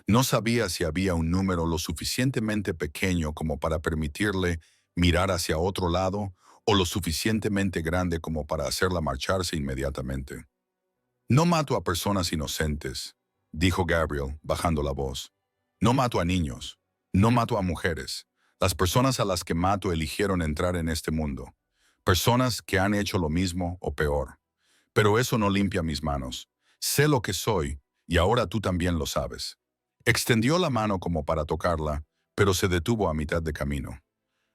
No sabía si había un número lo suficientemente pequeño como para permitirle mirar hacia otro lado o lo suficientemente grande como para hacerla marcharse inmediatamente. «No mato a personas inocentes», dijo Gabriel, bajando la voz. «No mato a niños. No mato a mujeres. Las personas a las que mato eligieron entrar en este mundo. Personas que han hecho lo mismo o peor. Pero eso no limpia mis manos. Sé lo que soy, y ahora tú también lo sabes». Extendió la mano como para tocarla, pero se detuvo a mitad de camino.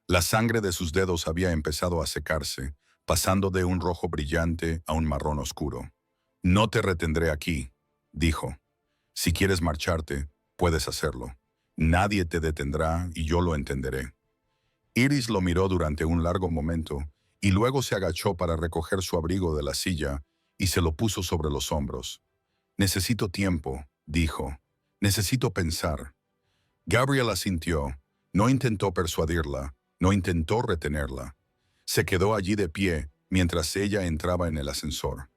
La sangre de sus dedos había empezado a secarse, pasando de un rojo brillante a un marrón oscuro. «No te retendré aquí», dijo. «Si quieres marcharte, puedes hacerlo. Nadie te detendrá y yo lo entenderé». Iris lo miró durante un largo momento y luego se agachó para recoger su abrigo de la silla y se lo puso sobre los hombros. «Necesito tiempo», dijo. «Necesito pensar». Gabriel asintió. No intentó persuadirla, no intentó retenerla. Se quedó allí de pie mientras ella entraba en el ascensor.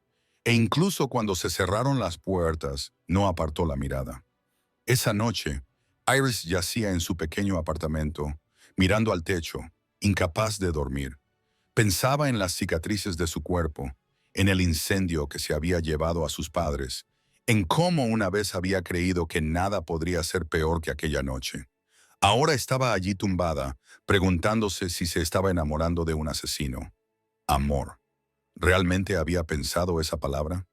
E incluso cuando se cerraron las puertas, no apartó la mirada. Esa noche, Iris yacía en su pequeño apartamento, mirando al techo, incapaz de dormir. Pensaba en las cicatrices de su cuerpo, en el incendio que se había llevado a sus padres, en cómo una vez había creído que nada podría ser peor que aquella noche. Ahora estaba allí tumbada, preguntándose si se estaba enamorando de un asesino. Amor. ¿Realmente había pensado esa palabra?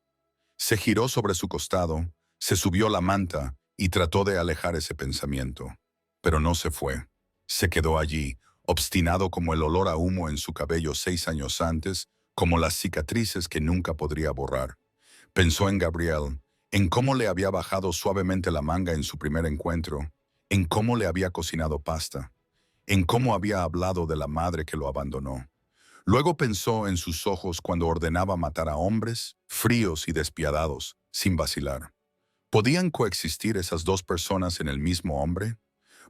Se giró sobre su costado, se subió la manta y trató de alejar ese pensamiento. Pero no se fue. Se quedó allí, obstinado como el olor a humo en su cabello 6 años antes, como las cicatrices que nunca podría borrar. Pensó en Gabriel, en cómo le había bajado suavemente la manga en su primer encuentro, en cómo le había cocinado pasta, en cómo había hablado de la madre que lo abandonó. Luego pensó en sus ojos cuando ordenaba matar a hombres, fríos y despiadados, sin vacilar. ¿Podían coexistir esas dos personas en el mismo hombre?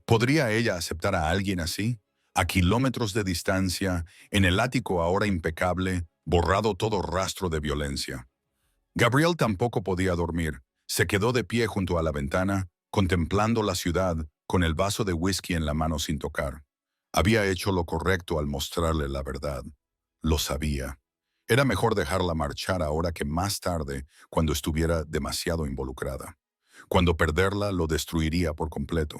¿Podría ella aceptar a alguien así? A kilómetros de distancia, en el ático ahora impecable, borrado todo rastro de violencia. Gabriel tampoco podía dormir. Se quedó de pie junto a la ventana, contemplando la ciudad, con el vaso de whisky en la mano sin tocar. Había hecho lo correcto al mostrarle la verdad. Lo sabía. Era mejor dejarla marchar ahora que más tarde, cuando estuviera demasiado involucrada. Cuando perderla lo destruiría por completo.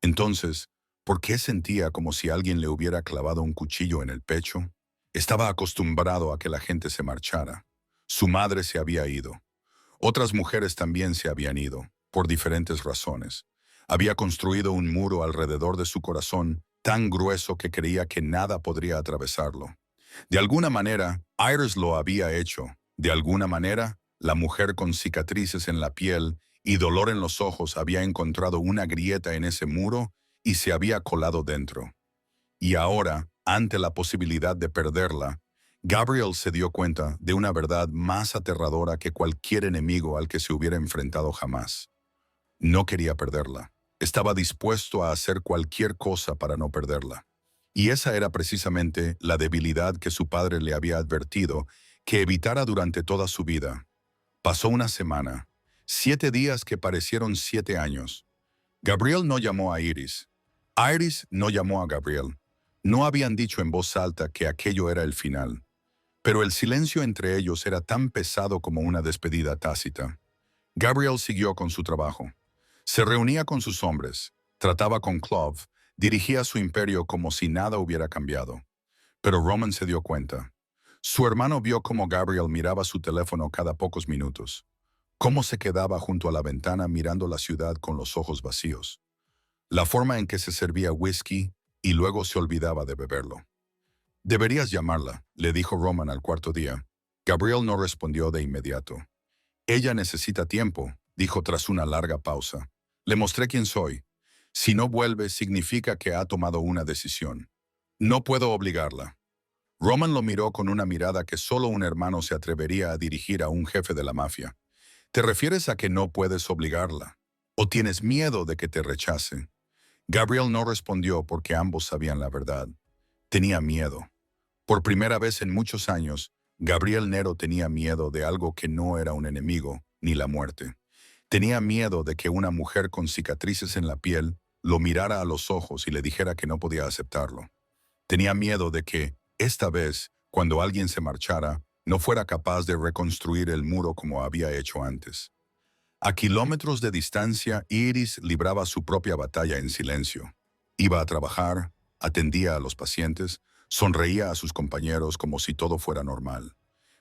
Entonces, ¿Por qué sentía como si alguien le hubiera clavado un cuchillo en el pecho? Estaba acostumbrado a que la gente se marchara. Su madre se había ido. Otras mujeres también se habían ido, por diferentes razones. Había construido un muro alrededor de su corazón tan grueso que creía que nada podría atravesarlo. De alguna manera, Iris lo había hecho. De alguna manera, la mujer con cicatrices en la piel y dolor en los ojos había encontrado una grieta en ese muro y se había colado dentro. Y ahora, ante la posibilidad de perderla, Gabriel se dio cuenta de una verdad más aterradora que cualquier enemigo al que se hubiera enfrentado jamás. No quería perderla. Estaba dispuesto a hacer cualquier cosa para no perderla. Y esa era precisamente la debilidad que su padre le había advertido que evitara durante toda su vida. Pasó una semana, 7 días que parecieron 7 años. Gabriel no llamó a Iris. Iris no llamó a Gabriel. No habían dicho en voz alta que aquello era el final. Pero el silencio entre ellos era tan pesado como una despedida tácita. Gabriel siguió con su trabajo. Se reunía con sus hombres, trataba con Clove, dirigía su imperio como si nada hubiera cambiado. Pero Roman se dio cuenta. Su hermano vio cómo Gabriel miraba su teléfono cada pocos minutos, cómo se quedaba junto a la ventana mirando la ciudad con los ojos vacíos, la forma en que se servía whisky y luego se olvidaba de beberlo. «Deberías llamarla», le dijo Roman al cuarto día. Gabriel no respondió de inmediato. «Ella necesita tiempo», dijo tras una larga pausa. «Le mostré quién soy. Si no vuelve, significa que ha tomado una decisión. No puedo obligarla». Roman lo miró con una mirada que solo un hermano se atrevería a dirigir a un jefe de la mafia. ¿Te refieres a que no puedes obligarla? ¿O tienes miedo de que te rechace? Gabriel no respondió porque ambos sabían la verdad. Tenía miedo. Por primera vez en muchos años, Gabriel Nero tenía miedo de algo que no era un enemigo, ni la muerte. Tenía miedo de que una mujer con cicatrices en la piel lo mirara a los ojos y le dijera que no podía aceptarlo. Tenía miedo de que, esta vez, cuando alguien se marchara, no fuera capaz de reconstruir el muro como había hecho antes. A kilómetros de distancia, Iris libraba su propia batalla en silencio. Iba a trabajar, atendía a los pacientes, sonreía a sus compañeros como si todo fuera normal.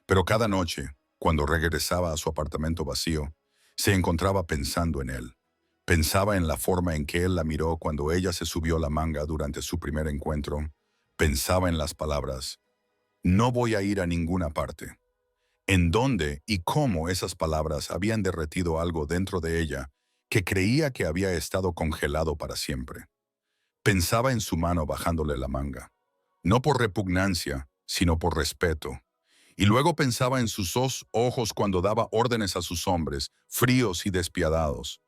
Pero cada noche, cuando regresaba a su apartamento vacío, se encontraba pensando en él. Pensaba en la forma en que él la miró cuando ella se subió la manga durante su primer encuentro. Pensaba en las palabras, «No voy a ir a ninguna parte». En dónde y cómo esas palabras habían derretido algo dentro de ella que creía que había estado congelado para siempre. Pensaba en su mano bajándole la manga, no por repugnancia, sino por respeto. Y luego pensaba en sus dos ojos cuando daba órdenes a sus hombres, fríos y despiadados.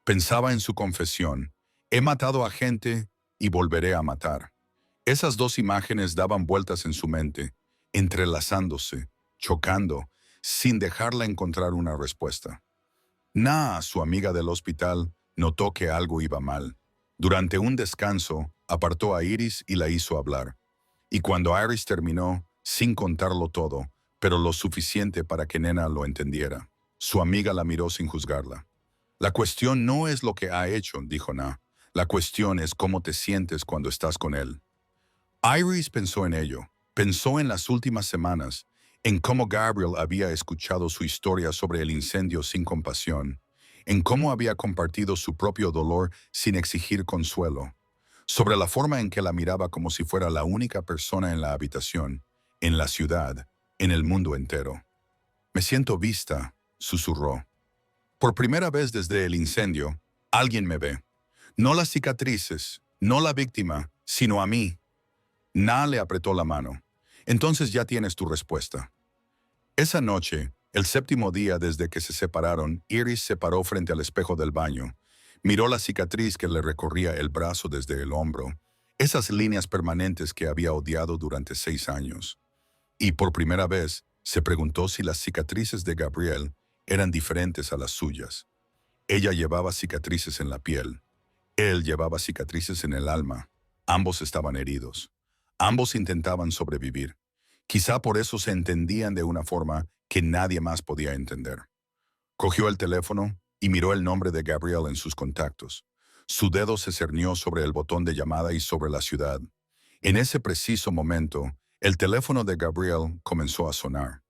Pensaba en su confesión, «He matado a gente y volveré a matar». Esas dos imágenes daban vueltas en su mente, entrelazándose, chocando, sin dejarla encontrar una respuesta. Naa, su amiga del hospital, notó que algo iba mal. Durante un descanso, apartó a Iris y la hizo hablar. Y cuando Iris terminó, sin contarlo todo, pero lo suficiente para que Nena lo entendiera, su amiga la miró sin juzgarla. «La cuestión no es lo que ha hecho», dijo Na. «La cuestión es cómo te sientes cuando estás con él». Iris pensó en ello. Pensó en las últimas semanas, en cómo Gabriel había escuchado su historia sobre el incendio sin compasión, en cómo había compartido su propio dolor sin exigir consuelo, sobre la forma en que la miraba como si fuera la única persona en la habitación, en la ciudad, en el mundo entero. «Me siento vista», susurró. «Por primera vez desde el incendio, alguien me ve. No las cicatrices, no la víctima, sino a mí». Na le apretó la mano. «Entonces ya tienes tu respuesta». Esa noche, el séptimo día desde que se separaron, Iris se paró frente al espejo del baño. Miró la cicatriz que le recorría el brazo desde el hombro, esas líneas permanentes que había odiado durante 6 años. Y por primera vez, se preguntó si las cicatrices de Gabriel eran diferentes a las suyas. Ella llevaba cicatrices en la piel. Él llevaba cicatrices en el alma. Ambos estaban heridos. Ambos intentaban sobrevivir. Quizá por eso se entendían de una forma que nadie más podía entender. Cogió el teléfono y miró el nombre de Gabriel en sus contactos. Su dedo se cernió sobre el botón de llamada y sobre la ciudad. En ese preciso momento, el teléfono de Gabriel comenzó a sonar.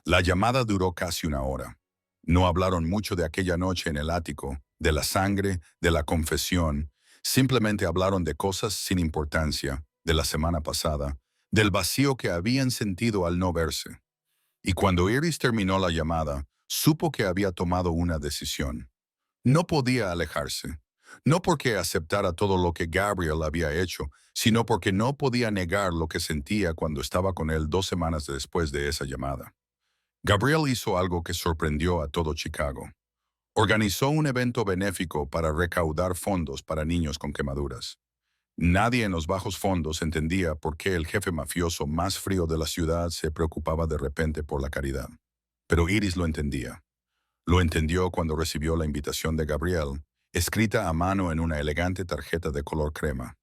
La llamada duró casi una hora. No hablaron mucho de aquella noche en el ático, de la sangre, de la confesión. Simplemente hablaron de cosas sin importancia, de la semana pasada, del vacío que habían sentido al no verse. Y cuando Iris terminó la llamada, supo que había tomado una decisión. No podía alejarse. No porque aceptara todo lo que Gabriel había hecho, sino porque no podía negar lo que sentía cuando estaba con él 2 semanas después de esa llamada. Gabriel hizo algo que sorprendió a todo Chicago. Organizó un evento benéfico para recaudar fondos para niños con quemaduras. Nadie en los bajos fondos entendía por qué el jefe mafioso más frío de la ciudad se preocupaba de repente por la caridad. Pero Iris lo entendía. Lo entendió cuando recibió la invitación de Gabriel, escrita a mano en una elegante tarjeta de color crema.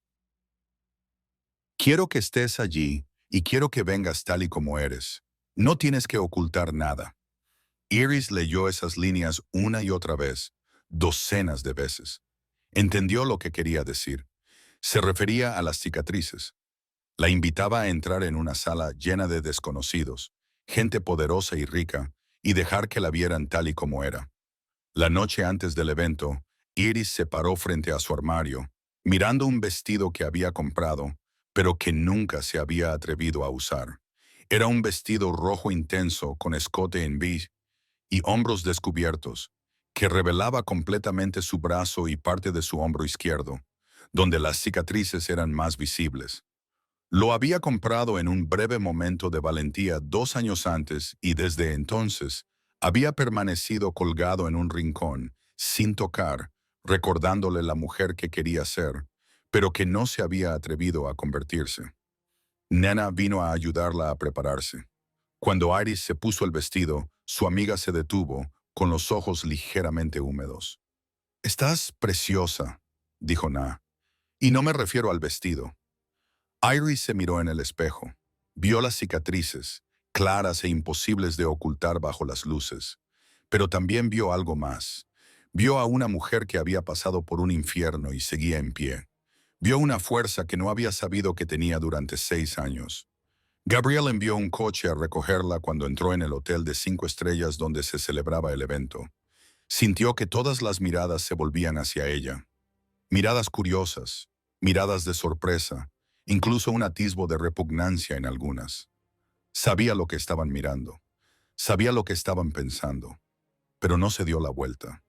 Quiero que estés allí y quiero que vengas tal y como eres. No tienes que ocultar nada. Iris leyó esas líneas una y otra vez, docenas de veces. Entendió lo que quería decir. Se refería a las cicatrices. La invitaba a entrar en una sala llena de desconocidos, gente poderosa y rica, y dejar que la vieran tal y como era. La noche antes del evento, Iris se paró frente a su armario, mirando un vestido que había comprado, pero que nunca se había atrevido a usar. Era un vestido rojo intenso con escote en V y hombros descubiertos, que revelaba completamente su brazo y parte de su hombro izquierdo, donde las cicatrices eran más visibles. Lo había comprado en un breve momento de valentía 2 años antes y desde entonces había permanecido colgado en un rincón, sin tocar, recordándole la mujer que quería ser, pero que no se había atrevido a convertirse. Nena vino a ayudarla a prepararse. Cuando Iris se puso el vestido, su amiga se detuvo, con los ojos ligeramente húmedos. «Estás preciosa», dijo Na, «y no me refiero al vestido». Iris se miró en el espejo. Vio las cicatrices, claras e imposibles de ocultar bajo las luces. Pero también vio algo más. Vio a una mujer que había pasado por un infierno y seguía en pie. Vio una fuerza que no había sabido que tenía durante 6 años. Gabriel envió un coche a recogerla cuando entró en el hotel de 5 estrellas donde se celebraba el evento. Sintió que todas las miradas se volvían hacia ella. Miradas curiosas, miradas de sorpresa, incluso un atisbo de repugnancia en algunas. Sabía lo que estaban mirando, sabía lo que estaban pensando, pero no se dio la vuelta.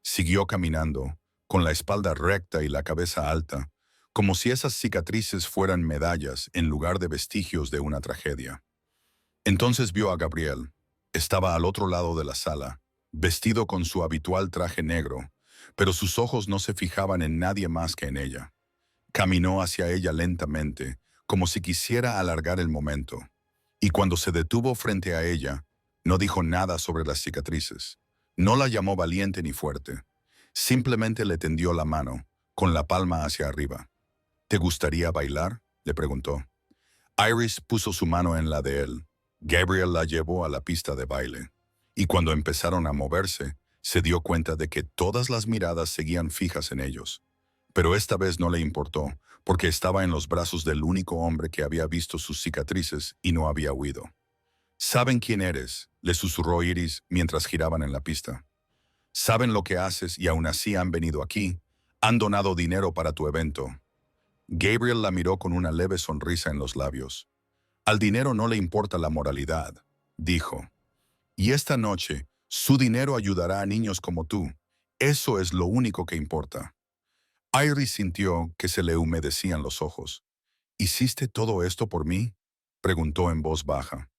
Siguió caminando, con la espalda recta y la cabeza alta, como si esas cicatrices fueran medallas en lugar de vestigios de una tragedia. Entonces vio a Gabriel. Estaba al otro lado de la sala, vestido con su habitual traje negro, pero sus ojos no se fijaban en nadie más que en ella. Caminó hacia ella lentamente, como si quisiera alargar el momento, y cuando se detuvo frente a ella, no dijo nada sobre las cicatrices. No la llamó valiente ni fuerte. Simplemente le tendió la mano, con la palma hacia arriba. «¿Te gustaría bailar?», le preguntó. Iris puso su mano en la de él. Gabriel la llevó a la pista de baile. Y cuando empezaron a moverse, se dio cuenta de que todas las miradas seguían fijas en ellos. Pero esta vez no le importó, porque estaba en los brazos del único hombre que había visto sus cicatrices y no había huido. «¿Saben quién eres?», le susurró Iris mientras giraban en la pista. «Saben lo que haces y aún así han venido aquí. Han donado dinero para tu evento». Gabriel la miró con una leve sonrisa en los labios. «Al dinero no le importa la moralidad», dijo. «Y esta noche, su dinero ayudará a niños como tú. Eso es lo único que importa». Iris sintió que se le humedecían los ojos. «¿Hiciste todo esto por mí?», preguntó en voz baja.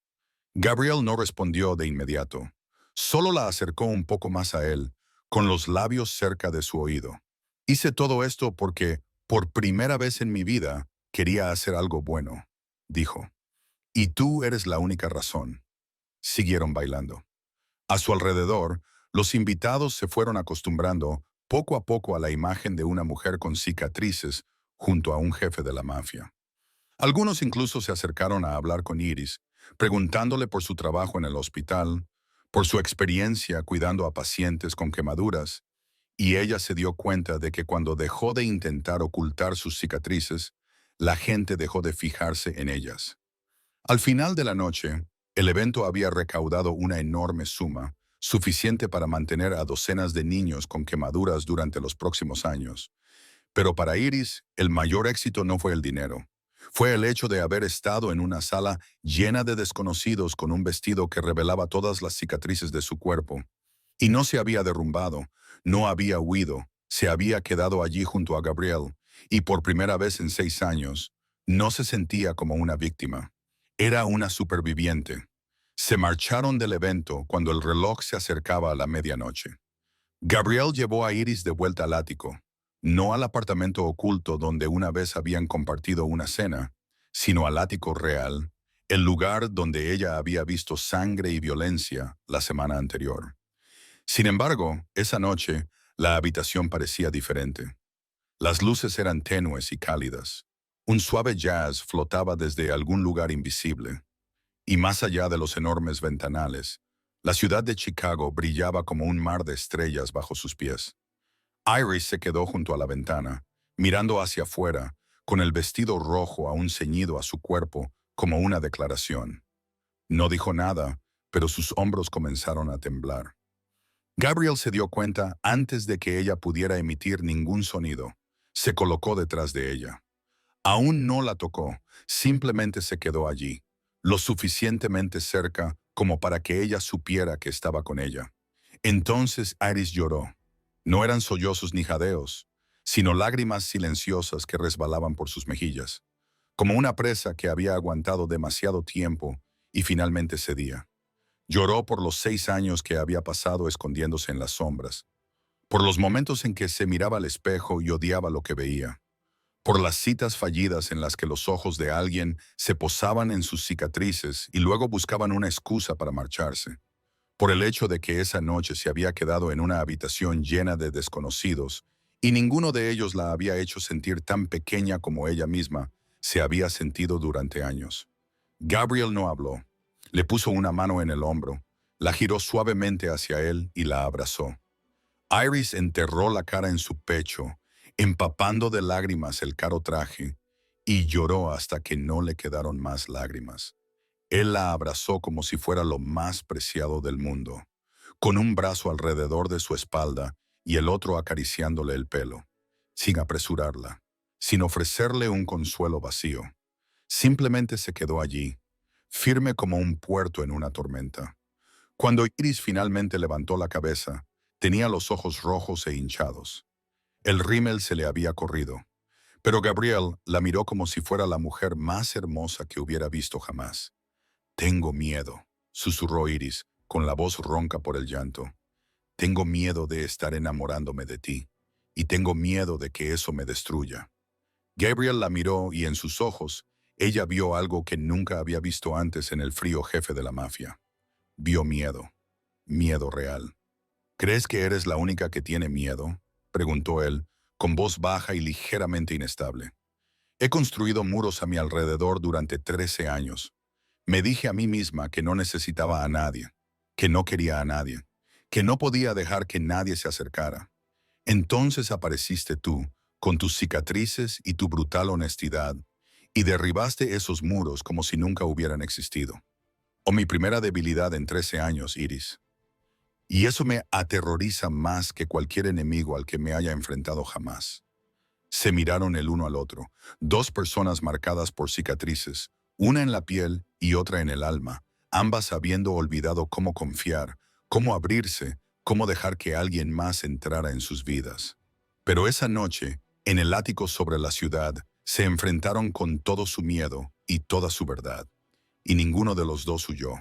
Gabriel no respondió de inmediato. Solo la acercó un poco más a él, con los labios cerca de su oído. «Hice todo esto porque, por primera vez en mi vida, quería hacer algo bueno», dijo. «Y tú eres la única razón». Siguieron bailando. A su alrededor, los invitados se fueron acostumbrando poco a poco a la imagen de una mujer con cicatrices junto a un jefe de la mafia. Algunos incluso se acercaron a hablar con Iris, preguntándole por su trabajo en el hospital, por su experiencia cuidando a pacientes con quemaduras, y ella se dio cuenta de que cuando dejó de intentar ocultar sus cicatrices, la gente dejó de fijarse en ellas. Al final de la noche, el evento había recaudado una enorme suma, suficiente para mantener a docenas de niños con quemaduras durante los próximos años. Pero para Iris, el mayor éxito no fue el dinero. Fue el hecho de haber estado en una sala llena de desconocidos con un vestido que revelaba todas las cicatrices de su cuerpo. Y no se había derrumbado, no había huido, se había quedado allí junto a Gabriel, y por primera vez en 6 años, no se sentía como una víctima. Era una superviviente. Se marcharon del evento cuando el reloj se acercaba a la medianoche. Gabriel llevó a Iris de vuelta al ático, no al apartamento oculto donde una vez habían compartido una cena, sino al ático real, el lugar donde ella había visto sangre y violencia la semana anterior. Sin embargo, esa noche, la habitación parecía diferente. Las luces eran tenues y cálidas. Un suave jazz flotaba desde algún lugar invisible. Y más allá de los enormes ventanales, la ciudad de Chicago brillaba como un mar de estrellas bajo sus pies. Iris se quedó junto a la ventana, mirando hacia afuera, con el vestido rojo aún ceñido a su cuerpo como una declaración. No dijo nada, pero sus hombros comenzaron a temblar. Gabriel se dio cuenta antes de que ella pudiera emitir ningún sonido. Se colocó detrás de ella. Aún no la tocó, simplemente se quedó allí, lo suficientemente cerca como para que ella supiera que estaba con ella. Entonces Iris lloró. No eran sollozos ni jadeos, sino lágrimas silenciosas que resbalaban por sus mejillas, como una presa que había aguantado demasiado tiempo y finalmente cedía. Lloró por los 6 años que había pasado escondiéndose en las sombras, por los momentos en que se miraba al espejo y odiaba lo que veía, por las citas fallidas en las que los ojos de alguien se posaban en sus cicatrices y luego buscaban una excusa para marcharse, por el hecho de que esa noche se había quedado en una habitación llena de desconocidos y ninguno de ellos la había hecho sentir tan pequeña como ella misma se había sentido durante años. Gabriel no habló. Le puso una mano en el hombro, la giró suavemente hacia él y la abrazó. Iris enterró la cara en su pecho, empapando de lágrimas el caro traje, y lloró hasta que no le quedaron más lágrimas. Él la abrazó como si fuera lo más preciado del mundo, con un brazo alrededor de su espalda y el otro acariciándole el pelo, sin apresurarla, sin ofrecerle un consuelo vacío. Simplemente se quedó allí, firme como un puerto en una tormenta. Cuando Iris finalmente levantó la cabeza, tenía los ojos rojos e hinchados. El rímel se le había corrido, pero Gabriel la miró como si fuera la mujer más hermosa que hubiera visto jamás. «Tengo miedo», susurró Iris, con la voz ronca por el llanto. «Tengo miedo de estar enamorándome de ti, y tengo miedo de que eso me destruya». Gabriel la miró y en sus ojos, ella vio algo que nunca había visto antes en el frío jefe de la mafia. Vio miedo, miedo real. «¿Crees que eres la única que tiene miedo?», preguntó él, con voz baja y ligeramente inestable. «He construido muros a mi alrededor durante 13 años. Me dije a mí misma que no necesitaba a nadie, que no quería a nadie, que no podía dejar que nadie se acercara. Entonces apareciste tú, con tus cicatrices y tu brutal honestidad, y derribaste esos muros como si nunca hubieran existido. O mi primera debilidad en 13 años, Iris. Y eso me aterroriza más que cualquier enemigo al que me haya enfrentado jamás». Se miraron el uno al otro, dos personas marcadas por cicatrices, una en la piel y otra en el alma, ambas habiendo olvidado cómo confiar, cómo abrirse, cómo dejar que alguien más entrara en sus vidas. Pero esa noche, en el ático sobre la ciudad, se enfrentaron con todo su miedo y toda su verdad, y ninguno de los dos huyó.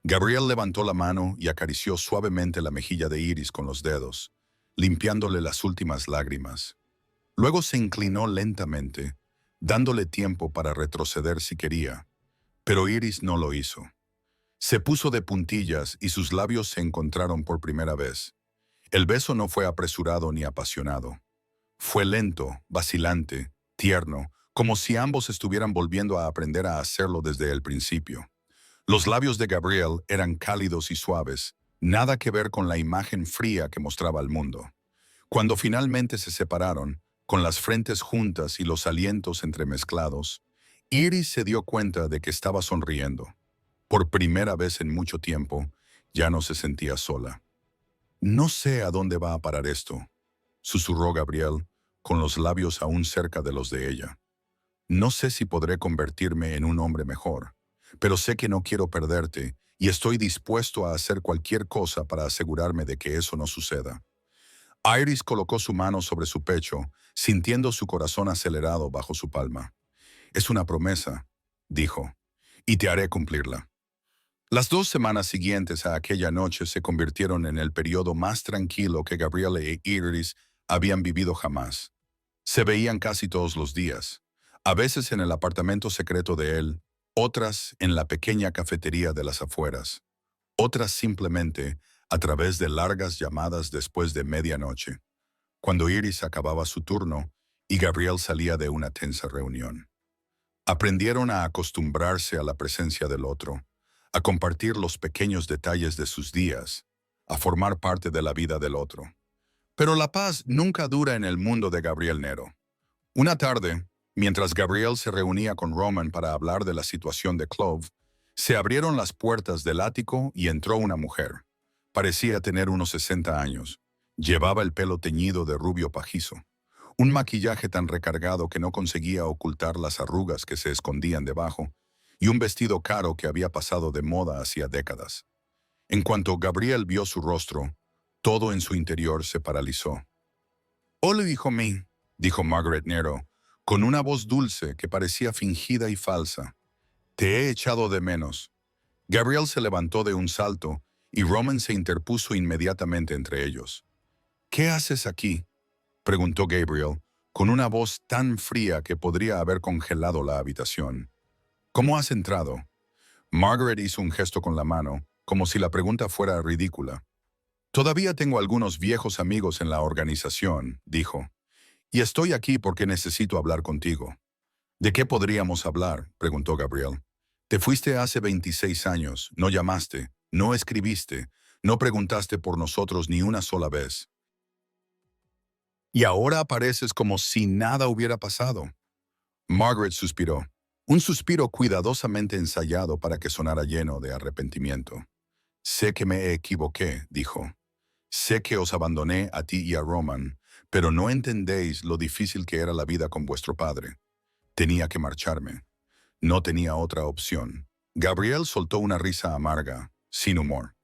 Gabriel levantó la mano y acarició suavemente la mejilla de Iris con los dedos, limpiándole las últimas lágrimas. Luego se inclinó lentamente, dándole tiempo para retroceder si quería, pero Iris no lo hizo. Se puso de puntillas y sus labios se encontraron por primera vez. El beso no fue apresurado ni apasionado. Fue lento, vacilante, tierno, como si ambos estuvieran volviendo a aprender a hacerlo desde el principio. Los labios de Gabriel eran cálidos y suaves, nada que ver con la imagen fría que mostraba al mundo. Cuando finalmente se separaron, con las frentes juntas y los alientos entremezclados, Iris se dio cuenta de que estaba sonriendo. Por primera vez en mucho tiempo, ya no se sentía sola. No sé a dónde va a parar esto, susurró Gabriel, con los labios aún cerca de los de ella. No sé si podré convertirme en un hombre mejor, pero sé que no quiero perderte y estoy dispuesto a hacer cualquier cosa para asegurarme de que eso no suceda. Iris colocó su mano sobre su pecho, sintiendo su corazón acelerado bajo su palma. Es una promesa, dijo, y te haré cumplirla. Las 2 semanas siguientes a aquella noche se convirtieron en el periodo más tranquilo que Gabriel e Iris habían vivido jamás. Se veían casi todos los días, a veces en el apartamento secreto de él, otras en la pequeña cafetería de las afueras, otras simplemente a través de largas llamadas después de medianoche, cuando Iris acababa su turno y Gabriel salía de una tensa reunión. Aprendieron a acostumbrarse a la presencia del otro, a compartir los pequeños detalles de sus días, a formar parte de la vida del otro. Pero la paz nunca dura en el mundo de Gabriel Nero. Una tarde, mientras Gabriel se reunía con Roman para hablar de la situación de Clove, se abrieron las puertas del ático y entró una mujer. Parecía tener unos 60 años. Llevaba el pelo teñido de rubio pajizo, un maquillaje tan recargado que no conseguía ocultar las arrugas que se escondían debajo, y un vestido caro que había pasado de moda hacía décadas. En cuanto Gabriel vio su rostro, todo en su interior se paralizó. «Hola, hijo mío», dijo Margaret Nero, con una voz dulce que parecía fingida y falsa. «Te he echado de menos». Gabriel se levantó de un salto y Roman se interpuso inmediatamente entre ellos. «¿Qué haces aquí?», preguntó Gabriel, con una voz tan fría que podría haber congelado la habitación. «¿Cómo has entrado?». Margaret hizo un gesto con la mano, como si la pregunta fuera ridícula. «Todavía tengo algunos viejos amigos en la organización», dijo, «y estoy aquí porque necesito hablar contigo». «¿De qué podríamos hablar?», preguntó Gabriel. «Te fuiste hace 26 años, no llamaste, no escribiste, no preguntaste por nosotros ni una sola vez. Y ahora apareces como si nada hubiera pasado». Margaret suspiró, un suspiro cuidadosamente ensayado para que sonara lleno de arrepentimiento. «Sé que me equivoqué», dijo. «Sé que os abandoné a ti y a Roman, pero no entendéis lo difícil que era la vida con vuestro padre. Tenía que marcharme. No tenía otra opción». Gabriel soltó una risa amarga, sin humor.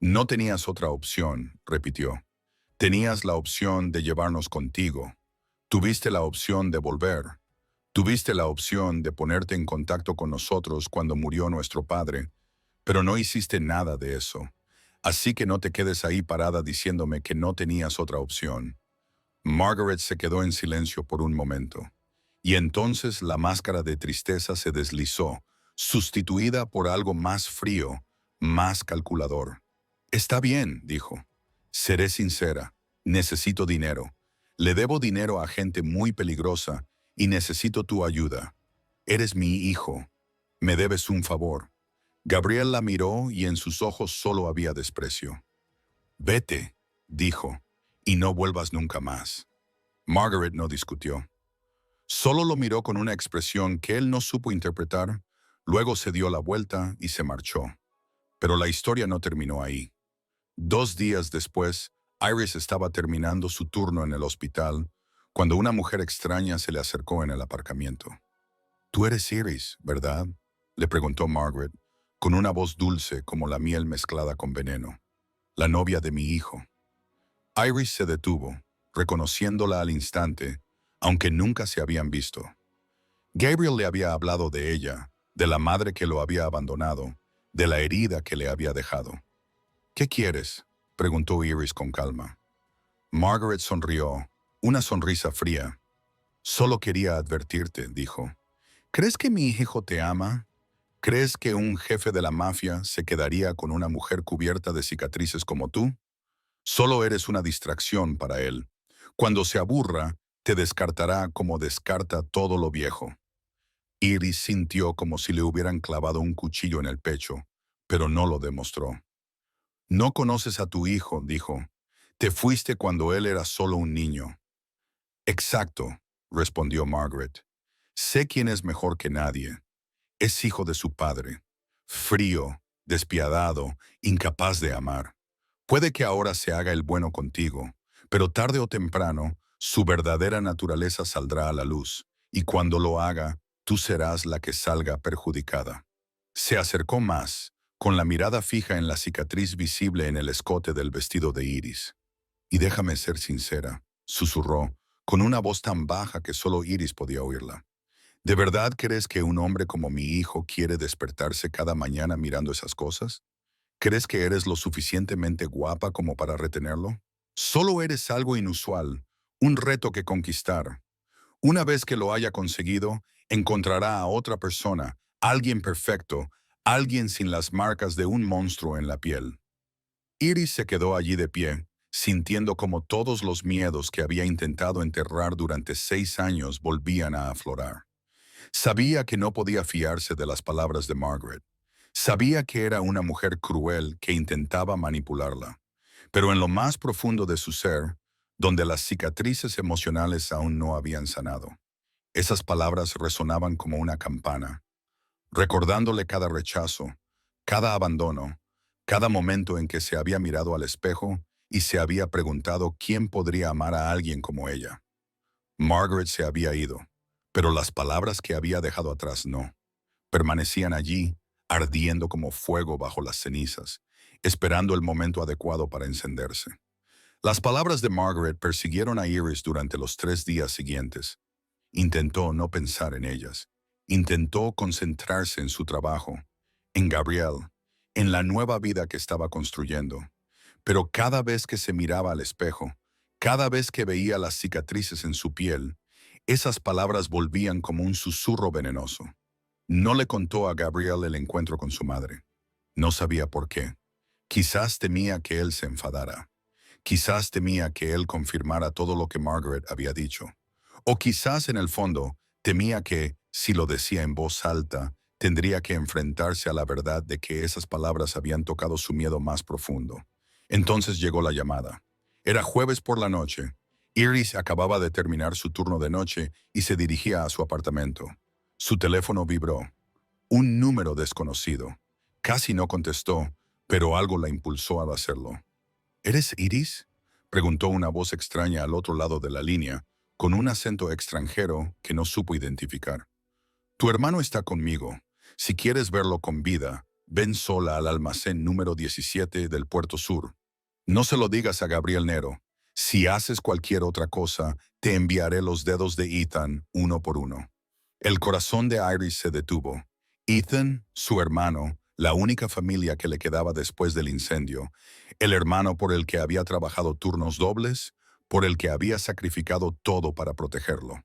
«No tenías otra opción», repitió. «Tenías la opción de llevarnos contigo. Tuviste la opción de volver. Tuviste la opción de ponerte en contacto con nosotros cuando murió nuestro padre, pero no hiciste nada de eso. Así que no te quedes ahí parada diciéndome que no tenías otra opción». Margaret se quedó en silencio por un momento, y entonces la máscara de tristeza se deslizó, sustituida por algo más frío, más calculador. «Está bien», dijo. «Seré sincera. Necesito dinero. Le debo dinero a gente muy peligrosa y necesito tu ayuda. Eres mi hijo. Me debes un favor». Gabriel la miró y en sus ojos solo había desprecio. «Vete», dijo, «y no vuelvas nunca más». Margaret no discutió. Solo lo miró con una expresión que él no supo interpretar, luego se dio la vuelta y se marchó. Pero la historia no terminó ahí. 2 días después, Iris estaba terminando su turno en el hospital cuando una mujer extraña se le acercó en el aparcamiento. «Tú eres Iris, ¿verdad?», le preguntó Margaret, con una voz dulce como la miel mezclada con veneno. «La novia de mi hijo». Iris se detuvo, reconociéndola al instante, aunque nunca se habían visto. Gabriel le había hablado de ella, de la madre que lo había abandonado, de la herida que le había dejado. «¿Qué quieres?», preguntó Iris con calma. Margaret sonrió, una sonrisa fría. «Solo quería advertirte», dijo. «¿Crees que mi hijo te ama? ¿Crees que un jefe de la mafia se quedaría con una mujer cubierta de cicatrices como tú? Solo eres una distracción para él. Cuando se aburra, te descartará como descarta todo lo viejo». Iris sintió como si le hubieran clavado un cuchillo en el pecho, pero no lo demostró. «No conoces a tu hijo», dijo. Te fuiste cuando él era solo un niño. Exacto, respondió Margaret. Sé quién es mejor que nadie. Es hijo de su padre. Frío, despiadado, incapaz de amar. Puede que ahora se haga el bueno contigo, pero tarde o temprano su verdadera naturaleza saldrá a la luz, y cuando lo haga, tú serás la que salga perjudicada. Se acercó más, con la mirada fija en la cicatriz visible en el escote del vestido de Iris. Y déjame ser sincera, susurró, con una voz tan baja que solo Iris podía oírla. ¿De verdad crees que un hombre como mi hijo quiere despertarse cada mañana mirando esas cosas? ¿Crees que eres lo suficientemente guapa como para retenerlo? Solo eres algo inusual, un reto que conquistar. Una vez que lo haya conseguido, encontrará a otra persona, alguien perfecto, alguien sin las marcas de un monstruo en la piel. Iris se quedó allí de pie, sintiendo como todos los miedos que había intentado enterrar durante 6 años volvían a aflorar. Sabía que no podía fiarse de las palabras de Margaret. Sabía que era una mujer cruel que intentaba manipularla. Pero en lo más profundo de su ser, donde las cicatrices emocionales aún no habían sanado, esas palabras resonaban como una campana, recordándole cada rechazo, cada abandono, cada momento en que se había mirado al espejo y se había preguntado quién podría amar a alguien como ella. Margaret se había ido, pero las palabras que había dejado atrás no. Permanecían allí, ardiendo como fuego bajo las cenizas, esperando el momento adecuado para encenderse. Las palabras de Margaret persiguieron a Iris durante los 3 días siguientes. Intentó no pensar en ellas. Intentó concentrarse en su trabajo, en Gabrielle, en la nueva vida que estaba construyendo. Pero cada vez que se miraba al espejo, cada vez que veía las cicatrices en su piel, esas palabras volvían como un susurro venenoso. No le contó a Gabrielle el encuentro con su madre. No sabía por qué. Quizás temía que él se enfadara. Quizás temía que él confirmara todo lo que Margaret había dicho. O quizás en el fondo temía que, si lo decía en voz alta, tendría que enfrentarse a la verdad de que esas palabras habían tocado su miedo más profundo. Entonces llegó la llamada. Era jueves por la noche. Iris acababa de terminar su turno de noche y se dirigía a su apartamento. Su teléfono vibró. Un número desconocido. Casi no contestó, pero algo la impulsó a hacerlo. ¿Eres Iris?, preguntó una voz extraña al otro lado de la línea, con un acento extranjero que no supo identificar. Tu hermano está conmigo. Si quieres verlo con vida, ven sola al almacén número 17 del Puerto Sur. No se lo digas a Gabriel Nero. Si haces cualquier otra cosa, te enviaré los dedos de Ethan uno por uno. El corazón de Iris se detuvo. Ethan, su hermano, la única familia que le quedaba después del incendio, el hermano por el que había trabajado turnos dobles, por el que había sacrificado todo para protegerlo.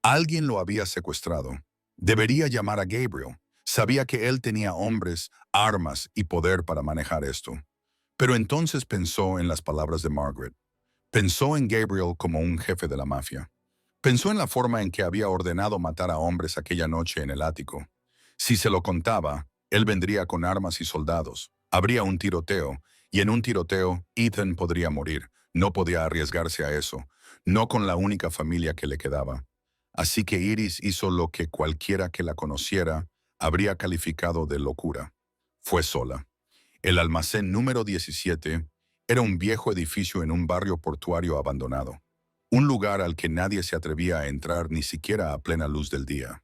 Alguien lo había secuestrado. Debería llamar a Gabriel. Sabía que él tenía hombres, armas y poder para manejar esto. Pero entonces pensó en las palabras de Margaret. Pensó en Gabriel como un jefe de la mafia. Pensó en la forma en que había ordenado matar a hombres aquella noche en el ático. Si se lo contaba, él vendría con armas y soldados. Habría un tiroteo, y en un tiroteo Ethan podría morir. No podía arriesgarse a eso, no con la única familia que le quedaba. Así que Iris hizo lo que cualquiera que la conociera habría calificado de locura. Fue sola. El almacén número 17 era un viejo edificio en un barrio portuario abandonado. Un lugar al que nadie se atrevía a entrar ni siquiera a plena luz del día.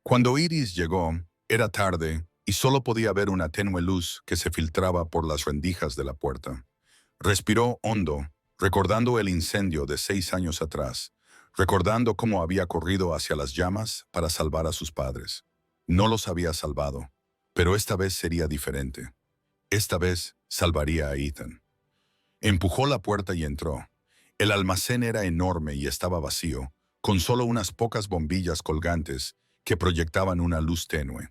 Cuando Iris llegó, era tarde y solo podía ver una tenue luz que se filtraba por las rendijas de la puerta. Respiró hondo, recordando el incendio de 6 años atrás, recordando cómo había corrido hacia las llamas para salvar a sus padres. No los había salvado, pero esta vez sería diferente. Esta vez salvaría a Ethan. Empujó la puerta y entró. El almacén era enorme y estaba vacío, con solo unas pocas bombillas colgantes que proyectaban una luz tenue.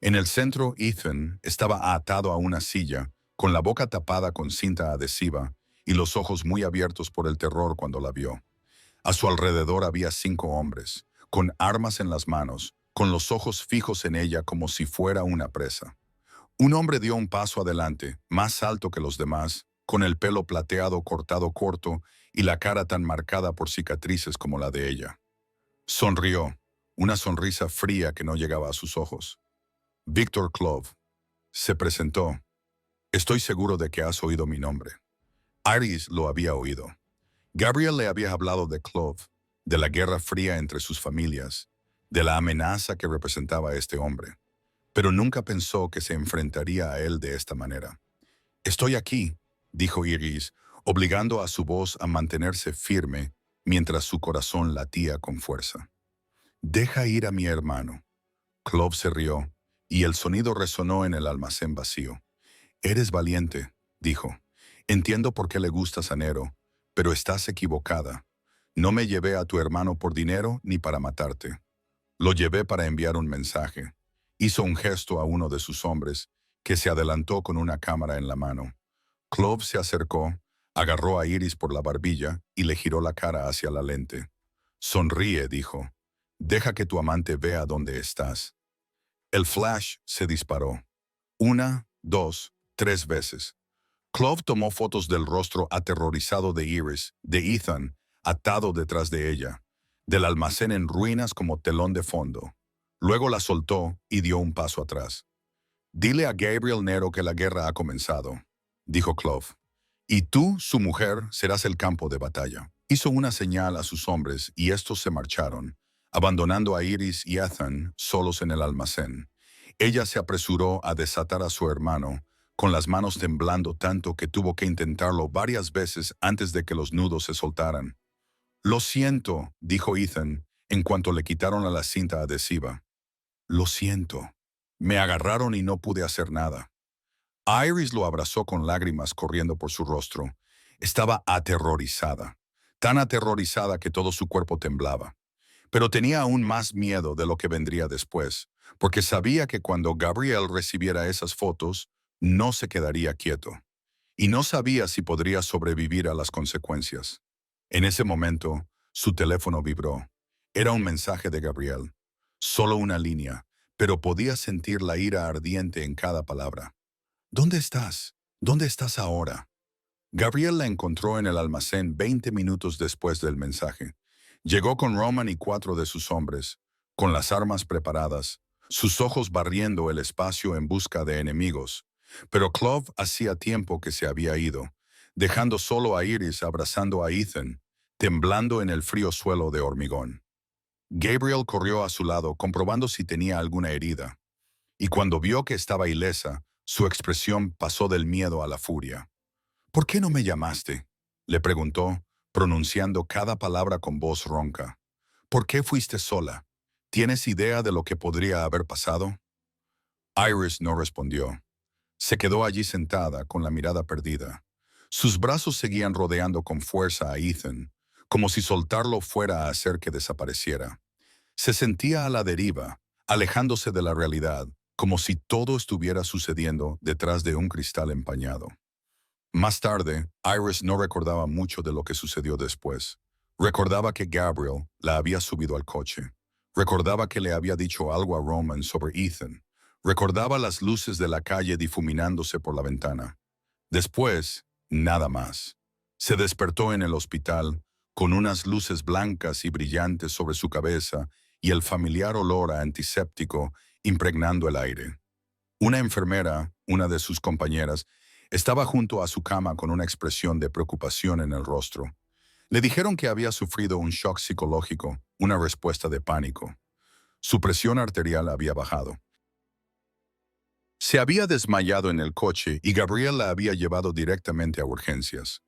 En el centro, Ethan estaba atado a una silla, con la boca tapada con cinta adhesiva y los ojos muy abiertos por el terror cuando la vio. A su alrededor había 5 hombres, con armas en las manos, con los ojos fijos en ella como si fuera una presa. Un hombre dio un paso adelante, más alto que los demás, con el pelo plateado cortado corto y la cara tan marcada por cicatrices como la de ella. Sonrió, una sonrisa fría que no llegaba a sus ojos. Victor Clove. Se presentó. Estoy seguro de que has oído mi nombre. Iris lo había oído. Gabriel le había hablado de Clove, de la guerra fría entre sus familias, de la amenaza que representaba este hombre, pero nunca pensó que se enfrentaría a él de esta manera. Estoy aquí, dijo Iris, obligando a su voz a mantenerse firme mientras su corazón latía con fuerza. Deja ir a mi hermano. Clove se rió, y el sonido resonó en el almacén vacío. Eres valiente, dijo. Entiendo por qué le gustas a Nero, pero estás equivocada. No me llevé a tu hermano por dinero ni para matarte. Lo llevé para enviar un mensaje. Hizo un gesto a uno de sus hombres, que se adelantó con una cámara en la mano. Clove se acercó, agarró a Iris por la barbilla y le giró la cara hacia la lente. Sonríe, dijo. Deja que tu amante vea dónde estás. El flash se disparó. 1, 2, 3 veces. Clove tomó fotos del rostro aterrorizado de Iris, de Ethan, atado detrás de ella, del almacén en ruinas como telón de fondo. Luego la soltó y dio un paso atrás. Dile a Gabriel Nero que la guerra ha comenzado, dijo Clove. Y tú, su mujer, serás el campo de batalla. Hizo una señal a sus hombres y estos se marcharon, abandonando a Iris y Ethan solos en el almacén. Ella se apresuró a desatar a su hermano, con las manos temblando tanto que tuvo que intentarlo varias veces antes de que los nudos se soltaran. Lo siento, dijo Ethan, en cuanto le quitaron a la cinta adhesiva. Lo siento. Me agarraron y no pude hacer nada. Iris lo abrazó con lágrimas corriendo por su rostro. Estaba aterrorizada, tan aterrorizada que todo su cuerpo temblaba. Pero tenía aún más miedo de lo que vendría después, porque sabía que cuando Gabriel recibiera esas fotos, no se quedaría quieto. Y no sabía si podría sobrevivir a las consecuencias. En ese momento, su teléfono vibró. Era un mensaje de Gabriel. Solo una línea, pero podía sentir la ira ardiente en cada palabra. ¿Dónde estás? ¿Dónde estás ahora? Gabriel la encontró en el almacén 20 minutos después del mensaje. Llegó con Roman y 4 de sus hombres, con las armas preparadas, sus ojos barriendo el espacio en busca de enemigos. Pero Clove hacía tiempo que se había ido, dejando solo a Iris abrazando a Ethan, temblando en el frío suelo de hormigón. Gabriel corrió a su lado comprobando si tenía alguna herida, y cuando vio que estaba ilesa, su expresión pasó del miedo a la furia. ¿Por qué no me llamaste?, le preguntó, pronunciando cada palabra con voz ronca. ¿Por qué fuiste sola? ¿Tienes idea de lo que podría haber pasado? Iris no respondió. Se quedó allí sentada, con la mirada perdida. Sus brazos seguían rodeando con fuerza a Ethan, como si soltarlo fuera a hacer que desapareciera. Se sentía a la deriva, alejándose de la realidad, como si todo estuviera sucediendo detrás de un cristal empañado. Más tarde, Iris no recordaba mucho de lo que sucedió después. Recordaba que Gabriel la había subido al coche. Recordaba que le había dicho algo a Roman sobre Ethan. Recordaba las luces de la calle difuminándose por la ventana. Después, nada más. Se despertó en el hospital, con unas luces blancas y brillantes sobre su cabeza y el familiar olor a antiséptico impregnando el aire. Una enfermera, una de sus compañeras, estaba junto a su cama con una expresión de preocupación en el rostro. Le dijeron que había sufrido un shock psicológico, una respuesta de pánico. Su presión arterial había bajado. Se había desmayado en el coche y Gabriel la había llevado directamente a urgencias.